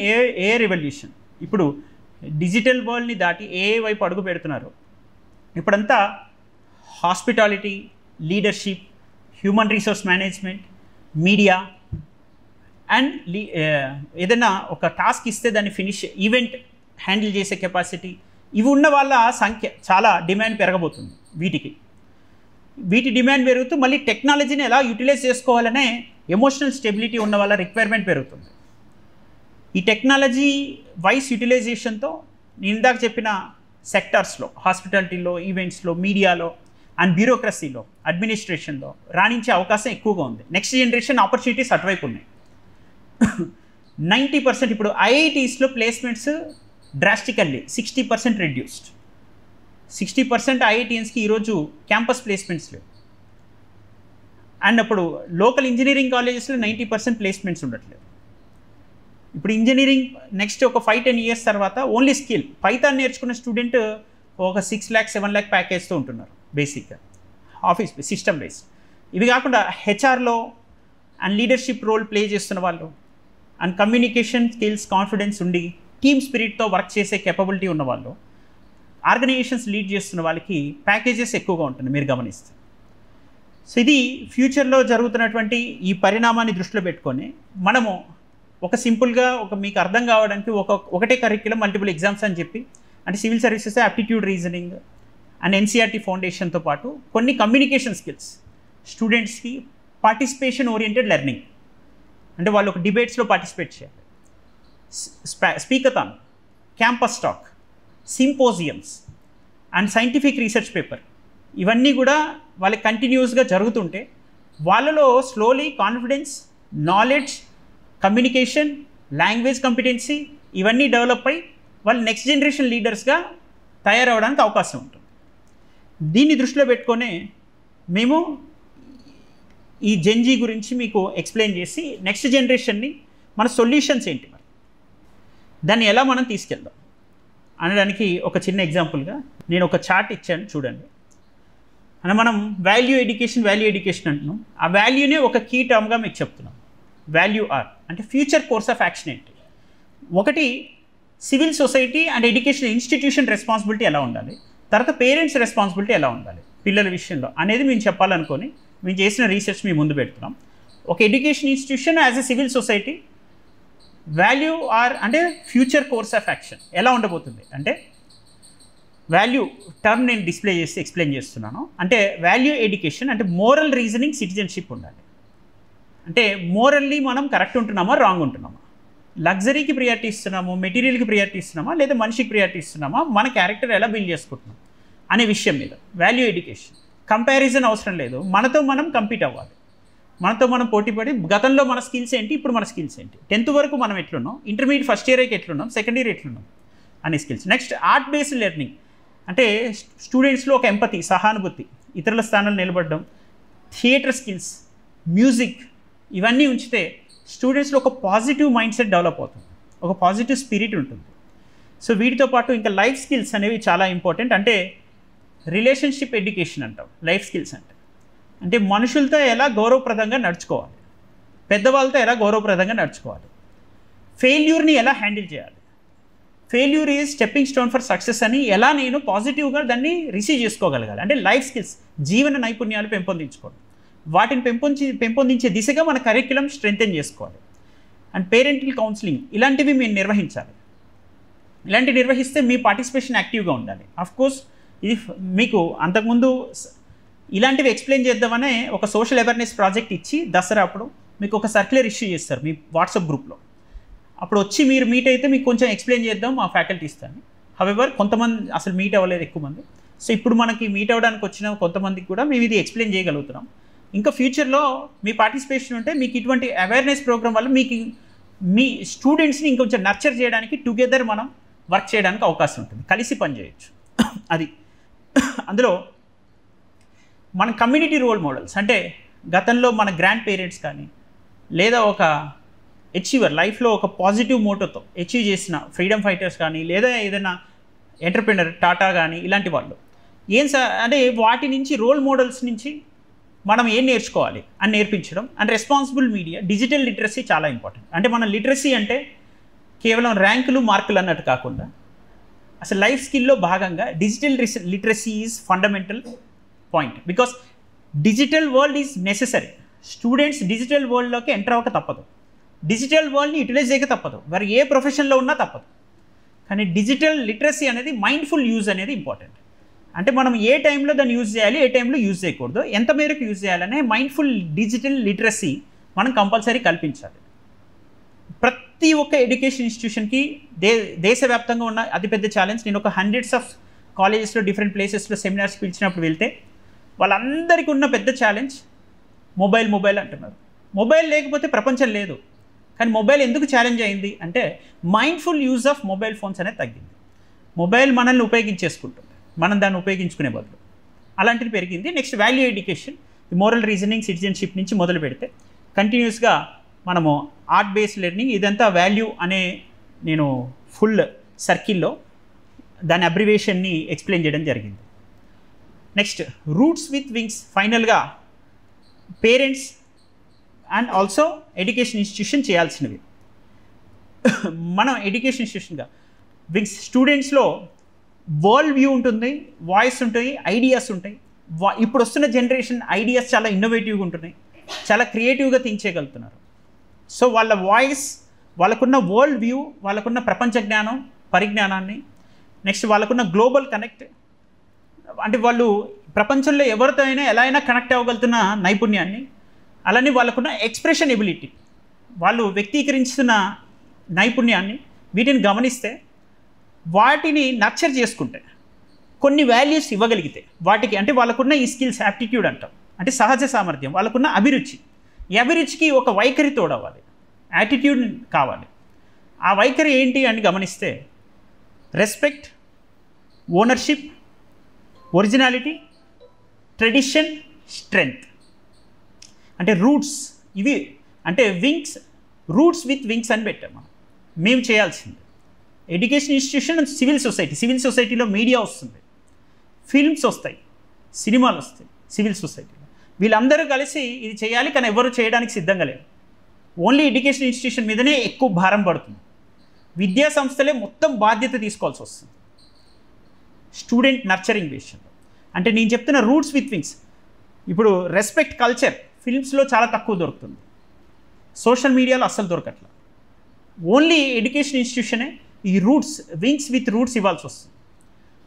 a revolution. ఇప్పుడు డిజిటల్ వరల్డ్ని దాటి ఏ వైపు అడుగు పెడుతున్నారు. ఇప్పుడంతా hospitality, leadership, human resource management, media, and ఏదైనా ఒక టాస్క్ ఇస్తే దాన్ని ఈవెంట్ హ్యాండిల్ చేసే కెపాసిటీ, ఇవి ఉన్న వాళ్ళ సంఖ్య చాలా డిమాండ్ పెరగబోతుంది. వీటి డిమాండ్ పెరుగుతూ మళ్ళీ టెక్నాలజీని ఎలా యూటిలైజ్ చేసుకోవాలనే ఎమోషనల్ స్టెబిలిటీ ఉన్న వాళ్ళ రిక్వైర్మెంట్ పెరుగుతుంది. ఈ టెక్నాలజీ వైస్ యూటిలైజేషన్తో నేను ఇందాక చెప్పిన సెక్టార్స్లో, హాస్పిటాలిటీలో, ఈవెంట్స్లో, మీడియాలో అండ్ బ్యూరోక్రసీలో, అడ్మినిస్ట్రేషన్లో రాణించే అవకాశం ఎక్కువగా ఉంది. నెక్స్ట్ జనరేషన్ ఆపర్చునిటీస్ అటువైపు ఉన్నాయి. 90% ఇప్పుడు ఐఐటీస్లో ప్లేస్మెంట్స్ డ్రాస్టికల్లీ 60% రెడ్యూస్డ్. 60% ఐఐటీఎన్స్కి ఈరోజు క్యాంపస్ ప్లేస్మెంట్స్ లేవు. అండ్ అప్పుడు లోకల్ ఇంజనీరింగ్ కాలేజెస్లో 90% ప్లేస్మెంట్స్ ఉండట్లేదు. ఇప్పుడు ఇంజనీరింగ్ నెక్స్ట్ ఒక 5-10 years తర్వాత ఓన్లీ స్కిల్ పైథాన్ నేర్చుకున్న స్టూడెంట్ ఒక 6 lakh 7 lakh ప్యాకేజ్తో ఉంటున్నారు బేసిక్గా, ఆఫీస్ సిస్టమ్ బేస్డ్. ఇవి కాకుండా హెచ్ఆర్లో అండ్ లీడర్షిప్ రోల్ ప్లే చేస్తున్న వాళ్ళు, అండ్ కమ్యూనికేషన్ స్కిల్స్, కాన్ఫిడెన్స్ ఉండి టీమ్ స్పిరిట్తో వర్క్ చేసే కెపబిలిటీ ఉన్న వాళ్ళు, ఆర్గనైజేషన్స్ లీడ్ చేస్తున్న వాళ్ళకి ప్యాకేజెస్ ఎక్కువగా ఉంటుంది మీరు గమనిస్తే. సో ఇది ఫ్యూచర్లో జరుగుతున్నటువంటి ఈ పరిణామాన్ని దృష్టిలో పెట్టుకొని మనము ఒక సింపుల్గా మీకు అర్థం కావడానికి ఒకటే కరిక్యులం మల్టిపుల్ ఎగ్జామ్స్ అని చెప్పి, అంటే civil services aptitude reasoning and NCERT ఫౌండేషన్తో పాటు కొన్ని కమ్యూనికేషన్ స్కిల్స్ స్టూడెంట్స్కి పార్టిసిపేషన్ ఓరియంటెడ్ లెర్నింగ్, అంటే వాళ్ళు ఒక డిబేట్స్లో పార్టిసిపేట్ చేయాలి, speakathon, campus talk, symposiums and scientific research paper, ఇవన్నీ కూడా వాళ్ళకి కంటిన్యూస్గా జరుగుతుంటే వాళ్ళలో slowly confidence, knowledge, communication, language competency ఇవన్నీ డెవలప్ అయ్యి వాళ్ళు నెక్స్ట్ జనరేషన్ లీడర్స్గా తయారవడానికి అవకాశం ఉంటుంది. దీన్ని దృష్టిలో పెట్టుకొని మేము ఈ జెన్జీ గురించి మీకు ఎక్స్ప్లెయిన్ చేసి నెక్స్ట్ జనరేషన్ని మన సొల్యూషన్స్ ఏంటి, మరి దాన్ని ఎలా మనం తీసుకెళ్దాం అనడానికి ఒక చిన్న ఎగ్జాంపుల్గా నేను ఒక చార్ట్ ఇచ్చాను చూడండి. అని మనం వాల్యూ ఎడ్యుకేషన్ అంటున్నాం. ఆ వాల్యూనే ఒక కీ టర్మ్గా మీకు చెప్తున్నాం. వాల్యూ ఆర్ అంటే ఫ్యూచర్ కోర్స్ ఆఫ్ యాక్షన్ ఏంటి, ఒకటి civil society and education institution responsibility ఎలా ఉండాలి, తర్వాత పేరెంట్స్ రెస్పాన్సిబిలిటీ ఎలా ఉండాలి పిల్లల విషయంలో అనేది మేము చెప్పాలనుకొని మేము చేసిన రీసెర్చ్ మీ ముందు పెడుతున్నాం. ఒక education institution as a civil society value or అంటే ఫ్యూచర్ కోర్స్ ఆఫ్ యాక్షన్ ఎలా ఉండబోతుంది అంటే, వాల్యూ టర్మ్ నేను డిస్ప్లే చేసి ఎక్స్ప్లెయిన్ చేస్తున్నాను. అంటే వాల్యూ ఎడ్యుకేషన్ అంటే మోరల్ రీజనింగ్, సిటిజన్షిప్ ఉండాలి. అంటే మోరల్లీ మనం కరెక్ట్ ఉంటున్నామా, రాంగ్ ఉంటున్నామా, లగ్జరీకి ప్రియారిటీ ఇస్తున్నామా, మెటీరియల్కి ప్రియారిటీ ఇస్తున్నామా, లేదా మనిషికి ప్రియారిటీ ఇస్తున్నామా, మన క్యారెక్టర్ ఎలా బిల్డ్ చేసుకుంటున్నాం అనే విషయం మీద వాల్యూ ఎడ్యుకేషన్. కంపారిజన్ అవసరం లేదు, మనతో మనం కంపీట్ అవ్వాలి, మనతో మనం పోటీపడి గతంలో మన స్కిల్స్ ఏంటి, ఇప్పుడు మన స్కిల్స్ ఏంటి, 10th వరకు మనం ఎట్లున్నాం, ఇంటర్మీడియట్ ఫస్ట్ ఇయర్కి ఎట్లున్నాం, సెకండ్ ఇయర్ ఎట్లున్నాం అనే skills. Next art based learning అంటే స్టూడెంట్స్లో ఒక ఎంపతి, సహానుభూతి, ఇతరుల స్థానంలో నిలబడడం, థియేటర్ స్కిల్స్, మ్యూజిక్ ఇవన్నీ ఉంచితే స్టూడెంట్స్లో ఒక పాజిటివ్ మైండ్ సెట్ డెవలప్ అవుతుంది, ఒక పాజిటివ్ స్పిరిట్ ఉంటుంది. సో వీటితో పాటు ఇంకా లైఫ్ స్కిల్స్ అనేవి చాలా ఇంపార్టెంట్. అంటే రిలేషన్షిప్ ఎడ్యుకేషన్ అంటాం లైఫ్ స్కిల్స్ అంటే మనుషులతో ఎలా గౌరవప్రదంగా నడుచుకోవాలి, పెద్దవాళ్ళతో ఎలా గౌరవప్రదంగా నడుచుకోవాలి, ఫెయిల్యూర్ని ఎలా హ్యాండిల్ చేయాలి, failure is stepping stone for success అని ఎలా నేను పాజిటివ్గా దాన్ని రిసీవ్ చేసుకోగలగాలి. అంటే లైఫ్ స్కిల్స్, జీవన నైపుణ్యాలు పెంపొందించుకోవడం, వాటిని పెంపొందించే దిశగా మన కరిక్యులం స్ట్రెంథెన్ చేసుకోవాలి. అండ్ పేరెంటల్ కౌన్సిలింగ్ ఇలాంటివి మేము నిర్వహించాలి. ఇలాంటివి నిర్వహిస్తే మీ పార్టిసిపేషన్ యాక్టివ్గా ఉండాలి. అఫ్కోర్స్ ఇది మీకు అంతకుముందు ఇలాంటివి ఎక్స్ప్లెయిన్ చేద్దామనే ఒక సోషల్ అవేర్నెస్ ప్రాజెక్ట్ ఇచ్చి దసరా అప్పుడు మీకు ఒక సర్క్యులర్ ఇష్యూ చేస్తారు మీ వాట్సాప్ గ్రూప్లో. అప్పుడు వచ్చి మీరు మీట్ అయితే మీకు కొంచెం ఎక్స్ప్లెయిన్ చేద్దాం మా ఫ్యాకల్టీస్తాను. హవెవర్ కొంతమంది అసలు మీట్ అవ్వలేదు ఎక్కువ మంది. సో ఇప్పుడు మనకి మీట్ అవ్వడానికి వచ్చిన కొంతమందికి కూడా మేము ఇది ఎక్స్ప్లెయిన్ చేయగలుగుతున్నాం. ఇంకా ఫ్యూచర్లో మీ పార్టిసిపేషన్ ఉంటే మీకు ఇటువంటి అవేర్నెస్ ప్రోగ్రామ్ వల్ల మీకు మీ స్టూడెంట్స్ని ఇంకొంచెం నర్చర్ చేయడానికి టుగెదర్ మనం వర్క్ చేయడానికి అవకాశం ఉంటుంది, కలిసి పనిచేయచ్చు. అది అందులో మన కమ్యూనిటీ రోల్ మోడల్స్ అంటే గతంలో మన గ్రాండ్ పేరెంట్స్ కానీ లేదా ఒక అచీవర్ లైఫ్లో ఒక పాజిటివ్ మోటోతో అచీవ్ చేసిన ఫ్రీడమ్ ఫైటర్స్ కానీ లేదా ఏదైనా ఎంటర్ప్రెనర్ టాటా కానీ ఇలాంటి వాళ్ళు అంటే వాటి నుంచి రోల్ మోడల్స్ నుంచి మనం ఏం నేర్చుకోవాలి అని నేర్పించడం. And responsible media, digital literacy చాలా ఇంపార్టెంట్. అంటే మన లిటరసీ అంటే కేవలం ర్యాంకులు మార్కులు అన్నట్టు కాకుండా అసలు లైఫ్ స్కిల్లో భాగంగా digital literacy is fundamental point. Because digital world is necessary. Students digital వరల్డ్లోకి ఎంటర్ అవ్వక తప్పదు, డిజిటల్ వరల్డ్ని యూటిలైజ్ చేయక తప్పదు, వారు ఏ ప్రొఫెషన్లో ఉన్నా తప్పదు. కానీ డిజిటల్ లిటరసీ అనేది మైండ్ఫుల్ యూజ్ అనేది ఇంపార్టెంట్. అంటే మనం ఏ టైంలో దాన్ని యూజ్ చేయాలి, ఏ టైంలో యూజ్ చేయకూడదు, ఎంత మేరకు యూజ్ చేయాలనే మైండ్ఫుల్ డిజిటల్ లిటరసీ మనం కంపల్సరీ కల్పించాలి. ప్రతి ఒక్క ఎడ్యుకేషన్ ఇన్స్టిట్యూషన్కి దేశవ్యాప్తంగా ఉన్న అతిపెద్ద ఛాలెంజ్. నేను ఒక 100s ఆఫ్ కాలేజెస్లో డిఫరెంట్ ప్లేసెస్లో సెమినార్స్ పిలిచినప్పుడు వెళ్తే వాళ్ళందరికీ ఉన్న పెద్ద ఛాలెంజ్ మొబైల్ అంటున్నారు. మొబైల్ లేకపోతే ప్రపంచం లేదు. కానీ మొబైల్ ఎందుకు ఛాలెంజ్ అయింది అంటే mindful use of mobile phones అనేది తగ్గింది. మొబైల్ మనల్ని ఉపయోగించేసుకుంటుంది, మనం దాన్ని ఉపయోగించుకునే బదులు అలాంటిది పెరిగింది. Next value education, moral reasoning, citizenship నుంచి మొదలు పెడితే కంటిన్యూస్గా మనము ఆర్ట్ బేస్డ్ లెర్నింగ్ ఇదంతా వాల్యూ అనే నేను ఫుల్ సర్కిల్లో దాని అబ్రివేషన్ని ఎక్స్ప్లెయిన్ చేయడం జరిగింది. నెక్స్ట్ రూట్స్ విత్ వింగ్స్, ఫైనల్గా parents and also education institution చేయాల్సినవి. మనం ఎడ్యుకేషన్ ఇన్స్టిట్యూషన్గా వింగ్స్ స్టూడెంట్స్లో వరల్డ్ వ్యూ ఉంటుంది, వాయిస్ ఉంటాయి, ఐడియాస్ ఉంటాయి. ఇప్పుడు వస్తున్న జనరేషన్ ఐడియాస్ చాలా ఇన్నోవేటివ్గా ఉంటున్నాయి, చాలా క్రియేటివ్గా థింక్ చేయగలుగుతున్నారు. సో వాళ్ళ వాయిస్, వాళ్ళకున్న వరల్డ్ వ్యూ, వాళ్ళకున్న ప్రపంచ జ్ఞానం పరిజ్ఞానాన్ని, నెక్స్ట్ వాళ్ళకున్న గ్లోబల్ కనెక్ట్ అంటే వాళ్ళు ప్రపంచంలో ఎవరితో అయినా ఎలా అయినా కనెక్ట్ అవ్వగలుగుతున్న నైపుణ్యాన్ని, అలానే వాళ్ళకున్న ఎక్స్ప్రెషన్ ఎబిలిటీ, వాళ్ళు వ్యక్తీకరించిన నైపుణ్యాన్ని వీటిని గమనిస్తే వాటిని నర్చర్ చేసుకుంటే కొన్ని వాల్యూస్ ఇవ్వగలిగితే వాటికి, అంటే వాళ్ళకున్న ఈ స్కిల్స్ యాప్టిట్యూడ్ అంటాం, అంటే సహజ సామర్థ్యం, వాళ్ళకున్న అభిరుచి, ఈ అభిరుచికి ఒక వైఖరి తోడవ్వాలి, యాటిట్యూడ్ కావాలి. ఆ వైఖరి ఏంటి అని గమనిస్తే respect, ownership, originality, tradition, strength. అంటే రూట్స్ ఇవి, అంటే వింగ్స్, రూట్స్ విత్ వింగ్స్ అని పెట్టాము మేము చేయాల్సింది. Education institution and civil society, civil సొసైటీలో మీడియా వస్తుంది, ఫిల్మ్స్ వస్తాయి, సినిమాలు వస్తాయి సివిల్ సొసైటీలో. వీళ్ళందరూ కలిసి ఇది చేయాలి, కానీ ఎవరు చేయడానికి సిద్ధంగా లేరు. ఓన్లీ ఎడ్యుకేషన్ ఇన్స్టిట్యూషన్ మీదనే ఎక్కువ భారం పడుతుంది. విద్యా సంస్థలే మొత్తం బాధ్యత తీసుకోవాల్సి వస్తుంది స్టూడెంట్ నర్చరింగ్ విషయంలో. అంటే నేను చెప్తున్న రూట్స్ విత్ వింగ్స్, ఇప్పుడు రెస్పెక్ట్ కల్చర్ ఫిల్మ్స్లో చాలా తక్కువ దొరుకుతుంది, సోషల్ మీడియాలో అస్సలు దొరకట్లా. ఓన్లీ ఎడ్యుకేషన్ ఇన్స్టిట్యూషనే ఈ రూట్స్, వింగ్స్ విత్ రూట్స్ ఇవ్వాల్సి వస్తుంది.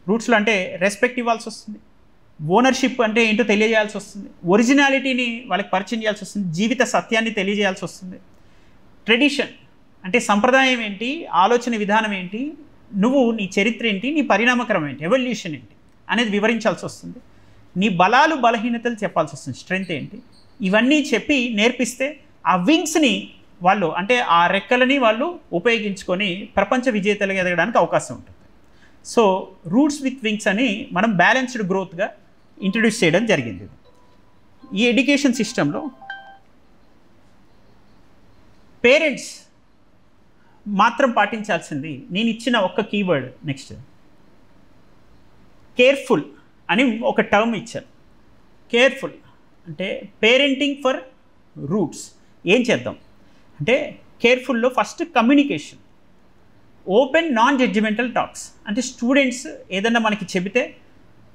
రూట్స్లో అంటే రెస్పెక్ట్ ఇవ్వాల్సి వస్తుంది, ఓనర్షిప్ అంటే ఏంటో తెలియజేయాల్సి వస్తుంది, ఒరిజినాలిటీని వాళ్ళకి పరిచయం చేయాల్సి వస్తుంది, జీవిత సత్యాన్ని తెలియజేయాల్సి వస్తుంది, ట్రెడిషన్ అంటే సంప్రదాయం ఏంటి, ఆలోచన విధానం ఏంటి, నువ్వు నీ చరిత్ర ఏంటి, నీ పరిణామక్రమం ఏంటి, ఎవల్యూషన్ ఏంటి అనేది వివరించాల్సి వస్తుంది, నీ బలాలు బలహీనతలు చెప్పాల్సి వస్తుంది, స్ట్రెంగ్త్ ఏంటి, ఇవన్నీ చెప్పి నేర్పిస్తే ఆ వింగ్స్ని వాళ్ళు, అంటే ఆ రెక్కలని వాళ్ళు ఉపయోగించుకొని ప్రపంచ విజేతలుగా ఎదగడానికి అవకాశం ఉంటుంది. సో రూట్స్ విత్ వింగ్స్ అని మనం బ్యాలెన్స్డ్ గ్రోత్గా ఇంట్రడ్యూస్ చేయడం జరిగింది. ఈ ఎడ్యుకేషన్ సిస్టంలో పేరెంట్స్ మాత్రం పాటించాల్సింది నేను ఇచ్చిన ఒక్క కీవర్డ్, నెక్స్ట్ కేర్ఫుల్ అని ఒక టర్మ్ ఇచ్చాను. కేర్ఫుల్ అంటే పేరెంటింగ్ ఫర్ రూట్స్. ఏం చేద్దాం అంటే కేర్ఫుల్లో first communication, open non judgmental talks. అంటే స్టూడెంట్స్ ఏదన్నా మనకి చెబితే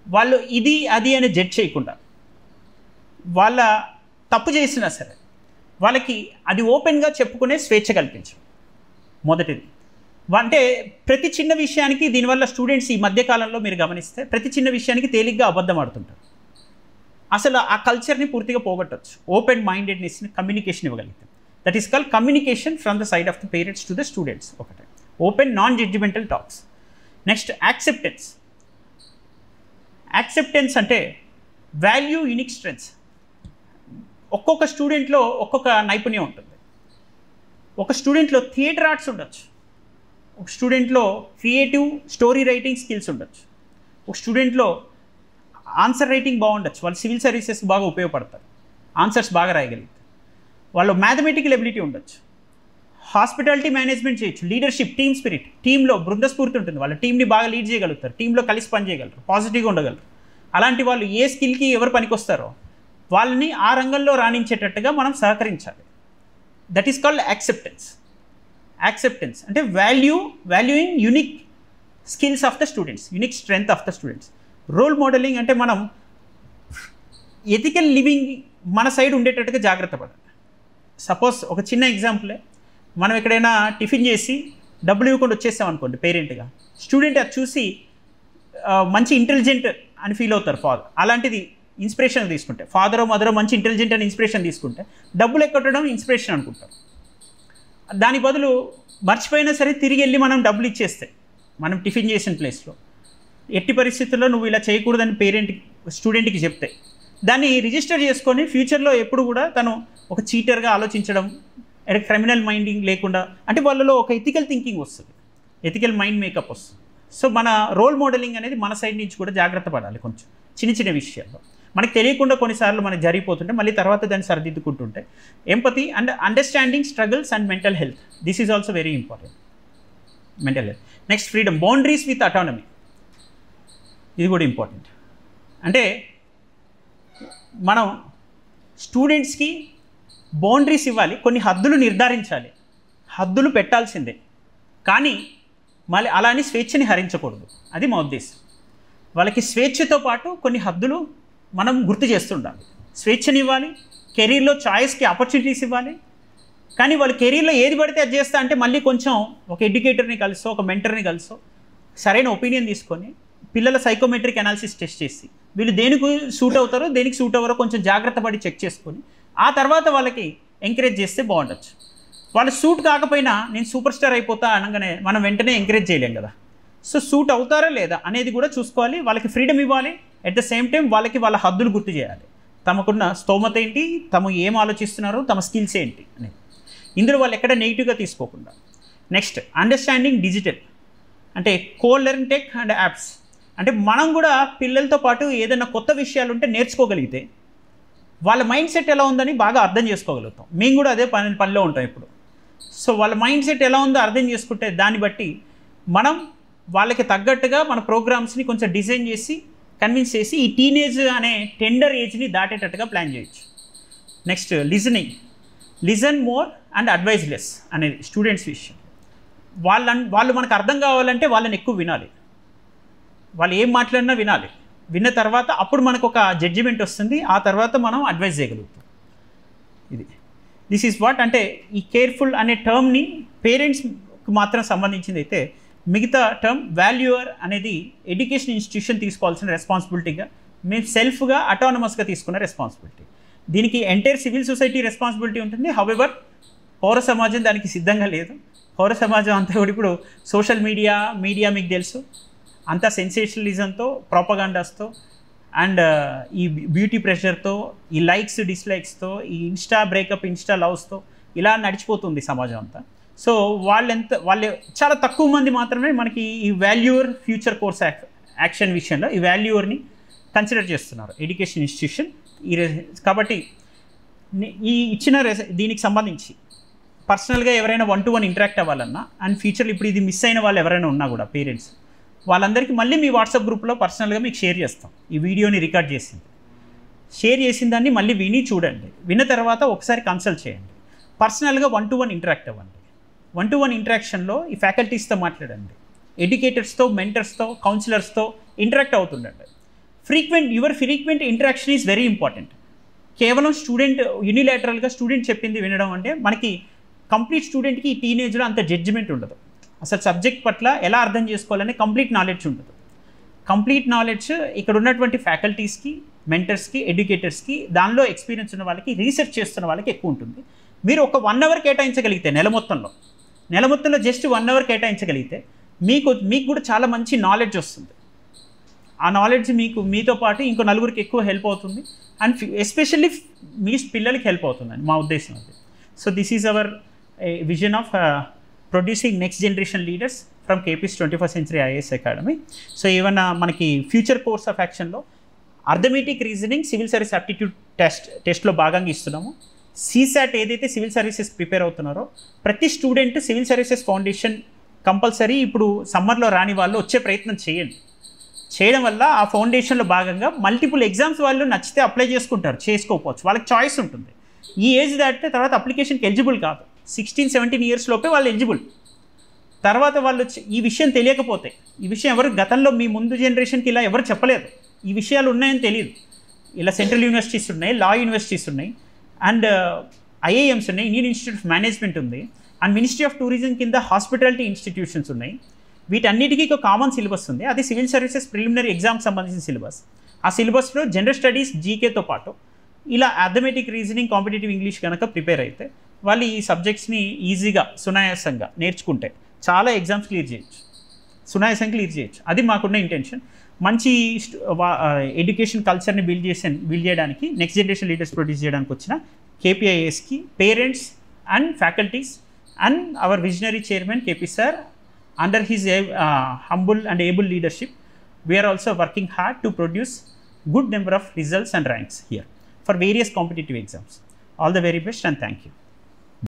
వాళ్ళు ఇది అది అని జడ్జ్ చేయకుండా, వాళ్ళ తప్పు చేసినా సరే వాళ్ళకి అది ఓపెన్గా చెప్పుకునే స్వేచ్ఛ కల్పించడం మొదటిది. అంటే ప్రతి చిన్న విషయానికి, దీనివల్ల స్టూడెంట్స్ ఈ మధ్యకాలంలో మీరు గమనిస్తే ప్రతి చిన్న విషయానికి తేలిగ్గా అబద్ధం ఆడుతుంటారు. అసలు ఆ కల్చర్ని పూర్తిగా పోగొట్టవచ్చు ఓపెన్ మైండెడ్నెస్ని, కమ్యూనికేషన్ ఇవ్వగలుగుతాం. That is called communication from the side of the parents to the students. ఒకటే open non judgmental talks. Next acceptance. Acceptance అంటే వాల్యూ యూనిక్ స్ట్రెంగ్త్స్. ఒక్కొక్క స్టూడెంట్లో ఒక్కొక్క నైపుణ్యం ఉంటుంది. ఒక స్టూడెంట్లో థియేటర్ ఆర్ట్స్ ఉండొచ్చు, ఒక స్టూడెంట్లో క్రియేటివ్ స్టోరీ రైటింగ్ స్కిల్స్ ఉండొచ్చు, ఒక స్టూడెంట్లో ఆన్సర్ రైటింగ్ బాగుండొచ్చు, వాళ్ళు సివిల్ సర్వీసెస్ బాగా ఉపయోగపడతారు, ఆన్సర్స్ బాగా రాయగలుగుతారు. వాళ్ళు మ్యాథమెటికల్ ఎబిలిటీ ఉండొచ్చు, హాస్పిటాలిటీ మేనేజ్మెంట్ చేయొచ్చు, లీడర్షిప్, టీమ్ స్పిరిట్, టీంలో బృందస్ఫూర్తి ఉంటుంది, వాళ్ళ టీంని బాగా లీడ్ చేయగలుగుతారు, టీంలో కలిసి పనిచేయగలరు, పాజిటివ్గా ఉండగలరు. అలాంటి వాళ్ళు ఏ స్కిల్కి ఎవరు పనికొస్తారో వాళ్ళని ఆ రంగంలో రాణించేటట్టుగా మనం సహకరించాలి. That is called acceptance. Acceptance అంటే valuing unique skills of the students, unique strength of the students. Role modelling అంటే మనం ఎథికల్ లివింగ్ మన సైడ్ ఉండేటట్టుగా జాగ్రత్త పడాలి. సపోజ్ ఒక చిన్న ఎగ్జాంపులే, మనం ఎక్కడైనా టిఫిన్ చేసి డబ్బులు ఇవ్వకుండా వచ్చేస్తాం అనుకోండి పేరెంట్గా, స్టూడెంట్ అది చూసి మంచి ఇంటెలిజెంట్ అని ఫీల్ అవుతారు ఫాదర్. అలాంటిది ఇన్స్పిరేషన్ తీసుకుంటే, ఫాదరో మదరో మంచి ఇంటెలిజెంట్ అని ఇన్స్పిరేషన్ తీసుకుంటే డబ్బులు ఎక్కడం ఇన్స్పిరేషన్ అనుకుంటారు. దాని బదులు మర్చిపోయినా సరే తిరిగి వెళ్ళి మనం డబ్బులు ఇచ్చేస్తే, మనం టిఫిన్ చేసిన ప్లేస్లో ఎట్టి పరిస్థితుల్లో నువ్వు ఇలా చేయకూడదని స్టూడెంట్కి చెప్తే దాన్ని రిజిస్టర్ చేసుకొని ఫ్యూచర్లో ఎప్పుడు కూడా తను ఒక చీటర్గా ఆలోచించడం, క్రిమినల్ మైండింగ్ లేకుండా, అంటే వాళ్ళలో ఒక ఎథికల్ థింకింగ్ వస్తుంది, ఎథికల్ మైండ్ మేకప్ వస్తుంది. సో మన రోల్ మోడలింగ్ అనేది మన సైడ్ నుంచి కూడా జాగ్రత్త పడాలి. కొంచెం చిన్న చిన్న విషయాల్లో మనకు తెలియకుండా కొన్నిసార్లు మనకు జరిగిపోతుంటే మళ్ళీ తర్వాత దాన్ని సరిదిద్దుకుంటుంటే. Empathy and understanding struggles and mental health, this is also very important. Mental health. Next freedom, boundaries with autonomy, ఇది కూడా ఇంపార్టెంట్. అంటే మనం స్టూడెంట్స్కి బౌండరీస్ ఇవ్వాలి, కొన్ని హద్దులు నిర్ధారించాలి, హద్దులు పెట్టాల్సిందే, కానీ మళ్ళీ అలా అని స్వేచ్ఛని హరించకూడదు. అది మా ఉద్దేశం. వాళ్ళకి స్వేచ్ఛతో పాటు కొన్ని హద్దులు మనం గుర్తు చేస్తుండాలి. స్వేచ్ఛని ఇవ్వాలి, కెరీర్లో చాయిస్కి ఆపర్చునిటీస్ ఇవ్వాలి, కానీ వాళ్ళు కెరీర్లో ఏది పడితే అది చేస్తా అంటే మళ్ళీ కొంచెం ఒక ఎడ్యుకేటర్ని కలిసో ఒక మెంటర్ని కలిసో సరైన ఒపీనియన్ తీసుకొని పిల్లల సైకోమెట్రిక్ అనాలిసిస్ టెస్ట్ చేసి వీళ్ళు దేనికి సూట్ అవుతారో దేనికి సూట్ అవ్వరో కొంచెం జాగ్రత్త పడి చెక్ చేసుకొని ఆ తర్వాత వాళ్ళకి ఎంకరేజ్ చేస్తే బాగుండొచ్చు. వాళ్ళు సూట్ కాకపోయినా నేను సూపర్ స్టార్ అయిపోతా అనగానే మనం వెంటనే ఎంకరేజ్ చేయలేం కదా. సో సూట్ అవుతారా లేదా అనేది కూడా చూసుకోవాలి. వాళ్ళకి ఫ్రీడమ్ ఇవ్వాలి. అట్ ద సేమ్ టైం వాళ్ళకి వాళ్ళ హద్దులు గుర్తు చేయాలి. తమకున్న స్తోమత ఏంటి, తమ ఏం ఆలోచిస్తున్నారో, తమ స్కిల్స్ ఏంటి అనేది. ఇందులో వాళ్ళు ఎక్కడ నెగిటివ్గా తీసుకోకుండా. నెక్స్ట్ అండర్స్టాండింగ్ డిజిటల్, అంటే లెర్న్ టెక్ అండ్ యాప్స్. అంటే మనం కూడా పిల్లలతో పాటు ఏదైనా కొత్త విషయాలు ఉంటే నేర్చుకోగలిగితే వాళ్ళ మైండ్ సెట్ ఎలా ఉందని బాగా అర్థం చేసుకోగలుగుతాం. మేము కూడా అదే పనిలో ఉంటాం ఇప్పుడు. సో వాళ్ళ మైండ్ సెట్ ఎలా ఉందో అర్థం చేసుకుంటే దాన్ని బట్టి మనం వాళ్ళకి తగ్గట్టుగా మన ప్రోగ్రామ్స్ని కొంచెం డిజైన్ చేసి కన్విన్స్ చేసి ఈ టీనేజ్ అనే టెండర్ ఏజ్ని దాటేటట్టుగా ప్లాన్ చేయొచ్చు. Next listen more and advise less అనేది స్టూడెంట్స్ విషయం. వాళ్ళు మనకు అర్థం కావాలంటే వాళ్ళని ఎక్కువ వినాలి. వాళ్ళు ఏం మాట్లాడినా వినాలి. విన్న తర్వాత అప్పుడు మనకు ఒక జడ్జిమెంట్ వస్తుంది. ఆ తర్వాత మనం అడ్వైజ్ చేయగలుగుతాం. This is what. అంటే ఈ కేర్ఫుల్ అనే టర్మ్ని పేరెంట్స్కి మాత్రం సంబంధించింది అయితే, మిగతా టర్మ్ వాల్యూయర్ అనేది ఎడ్యుకేషన్ ఇన్స్టిట్యూషన్ తీసుకోవాల్సిన రెస్పాన్సిబిలిటీగా, మేము సెల్ఫ్గా అటానమస్గా తీసుకున్న రెస్పాన్సిబిలిటీ. దీనికి ఎంటైర్ సివిల్ సొసైటీ రెస్పాన్సిబిలిటీ ఉంటుంది. హౌవెవర్ పౌర సమాజం దానికి సిద్ధంగా లేదు. పౌర సమాజం అంతా కూడా ఇప్పుడు సోషల్ మీడియా మీకు తెలుసు, అంతా సెన్సేషనలిజంతో, ప్రోపగాండాస్తో అండ్ ఈ బ్యూటీ ప్రెషర్తో, ఈ లైక్స్ డిస్లైక్స్తో, ఈ ఇన్స్టా బ్రేకప్, ఇన్స్టా లవ్స్తో ఇలా నడిచిపోతుంది సమాజం అంతా. సో వాళ్ళు చాలా తక్కువ మంది మాత్రమే మనకి ఈ వాల్యూర్ ఫ్యూచర్ కోర్స్ యాక్షన్ విషయంలో ఈ వాల్యూర్ని కన్సిడర్ చేస్తున్నారు ఎడ్యుకేషన్ ఇన్స్టిట్యూషన్. కాబట్టి ఈ ఇచ్చిన దీనికి సంబంధించి పర్సనల్గా ఎవరైనా 1-to-1 ఇంటరాక్ట్ అవ్వాలన్నా అండ్ ఫ్యూచర్లో ఇప్పుడు ఇది మిస్ అయిన వాళ్ళు ఎవరైనా ఉన్నా కూడా పేరెంట్స్, వాళ్ళందరికీ మళ్ళీ మీ వాట్సాప్ గ్రూప్లో పర్సనల్గా మీకు షేర్ చేస్తాం. ఈ వీడియోని రికార్డ్ చేసింది షేర్ చేసిన దాన్ని మళ్ళీ విని చూడండి. విన్న తర్వాత ఒకసారి కన్సల్ట్ చేయండి. పర్సనల్గా 1-to-1 ఇంటరాక్ట్ అవ్వండి. 1-to-1 ఇంటరాక్షన్లో ఈ ఫ్యాకల్టీస్తో మాట్లాడండి, ఎడ్యుకేటర్స్తో, మెంటర్స్తో, కౌన్సిలర్స్తో ఇంటరాక్ట్ అవుతుండండి. Your frequent interaction is very important. కేవలం స్టూడెంట్ యూనిలాటరల్గా స్టూడెంట్ చెప్పింది వినడం అంటే మనకి కంప్లీట్ స్టూడెంట్కి ఈ టీనేజ్లో అంత జడ్జిమెంట్ ఉండదు. అసలు సబ్జెక్ట్ పట్ల ఎలా అర్థం చేసుకోవాలనే కంప్లీట్ నాలెడ్జ్ ఉండదు. కంప్లీట్ నాలెడ్జ్ ఇక్కడ ఉన్నటువంటి ఫ్యాకల్టీస్కి, మెంటర్స్కి, ఎడ్యుకేటర్స్కి, దానిలో ఎక్స్పీరియన్స్ ఉన్న వాళ్ళకి, రీసెర్చ్ చేస్తున్న వాళ్ళకి ఎక్కువ ఉంటుంది. మీరు ఒక 1 hour కేటాయించగలిగితే నెల మొత్తంలో జస్ట్ 1 hour కేటాయించగలిగితే మీకు కూడా చాలా మంచి నాలెడ్జ్ వస్తుంది. ఆ నాలెడ్జ్ మీతో పాటు ఇంకో నలుగురికి ఎక్కువ హెల్ప్ అవుతుంది అండ్ ఎస్పెషల్లీ మీ పిల్లలకి హెల్ప్ అవుతుందని మా ఉద్దేశం అది. So this is our vision of producing next generation leaders from KP's 21st Century IAS academy. So ఏమన్నా మనకి ఫ్యూచర్ కోర్స్ ఆఫ్ యాక్షన్లో arithmetic reasoning civil service aptitude టెస్ట్లో భాగంగా ఇస్తున్నాము. CSAT ఏదైతే సివిల్ సర్వీసెస్ ప్రిపేర్ అవుతున్నారో ప్రతి student civil services foundation compulsory ఇప్పుడు సమ్మర్లో రాని వాళ్ళు వచ్చే ప్రయత్నం చేయండి. చేయడం వల్ల ఆ ఫౌండేషన్లో భాగంగా మల్టిపుల్ ఎగ్జామ్స్ వాళ్ళు నచ్చితే అప్లై చేసుకుంటారు, చేసుకోకపోవచ్చు, వాళ్ళకి చాయిస్ ఉంటుంది. ఈ ఏజ్ దాటితే తర్వాత అప్లికేషన్కి ఎలిజిబుల్ కాదు. 16-17 years లోపే వాళ్ళు ఎలిజిబుల్. తర్వాత వాళ్ళు ఈ విషయం తెలియకపోతే, ఈ విషయం ఎవరు గతంలో మీ ముందు జనరేషన్కి ఇలా ఎవరు చెప్పలేదు, ఈ విషయాలు ఉన్నాయని తెలియదు. ఇలా సెంట్రల్ యూనివర్సిటీస్ ఉన్నాయి, లా యూనివర్సిటీస్ ఉన్నాయి అండ్ IIMs ఉన్నాయి, ఇండియన్ ఇన్స్టిట్యూట్ ఆఫ్ మేనేజ్మెంట్ ఉంది అండ్ మినిస్ట్రీ ఆఫ్ టూరిజం కింద హాస్పిటాలిటీ ఇన్స్టిట్యూషన్స్ ఉన్నాయి. వీటన్నిటికీ ఒక కామన్ సిలబస్ ఉంది, అది సివిల్ సర్వీసెస్ ప్రిలిమినరీ ఎగ్జామ్ సంబంధించిన సిలబస్. ఆ సిలబస్లో జనరల్ స్టడీస్, జీకేతో పాటు ఇలా అర్థమెటిక్ రీజనింగ్, కాంపిటేటివ్ ఇంగ్లీష్ కనుక ప్రిపేర్ అయితే వాళ్ళు ఈ సబ్జెక్ట్స్ని ఈజీగా సునాయాసంగా నేర్చుకుంటే చాలా ఎగ్జామ్స్ క్లియర్ చేయొచ్చు, సునాయాసంగా క్లియర్ చేయొచ్చు. అది మాకున్న ఇంటెన్షన్. మంచి ఎడ్యుకేషన్ కల్చర్ని బిల్డ్ చేయడానికి, నెక్స్ట్ జనరేషన్ లీడర్స్ ప్రొడ్యూస్ చేయడానికి వచ్చిన KPIASకి parents and faculties and our visionary chairman KP sir, under his humble and able leadership, we are also working hard to produce good number of results and ranks here for various competitive exams. All the very best and thank you.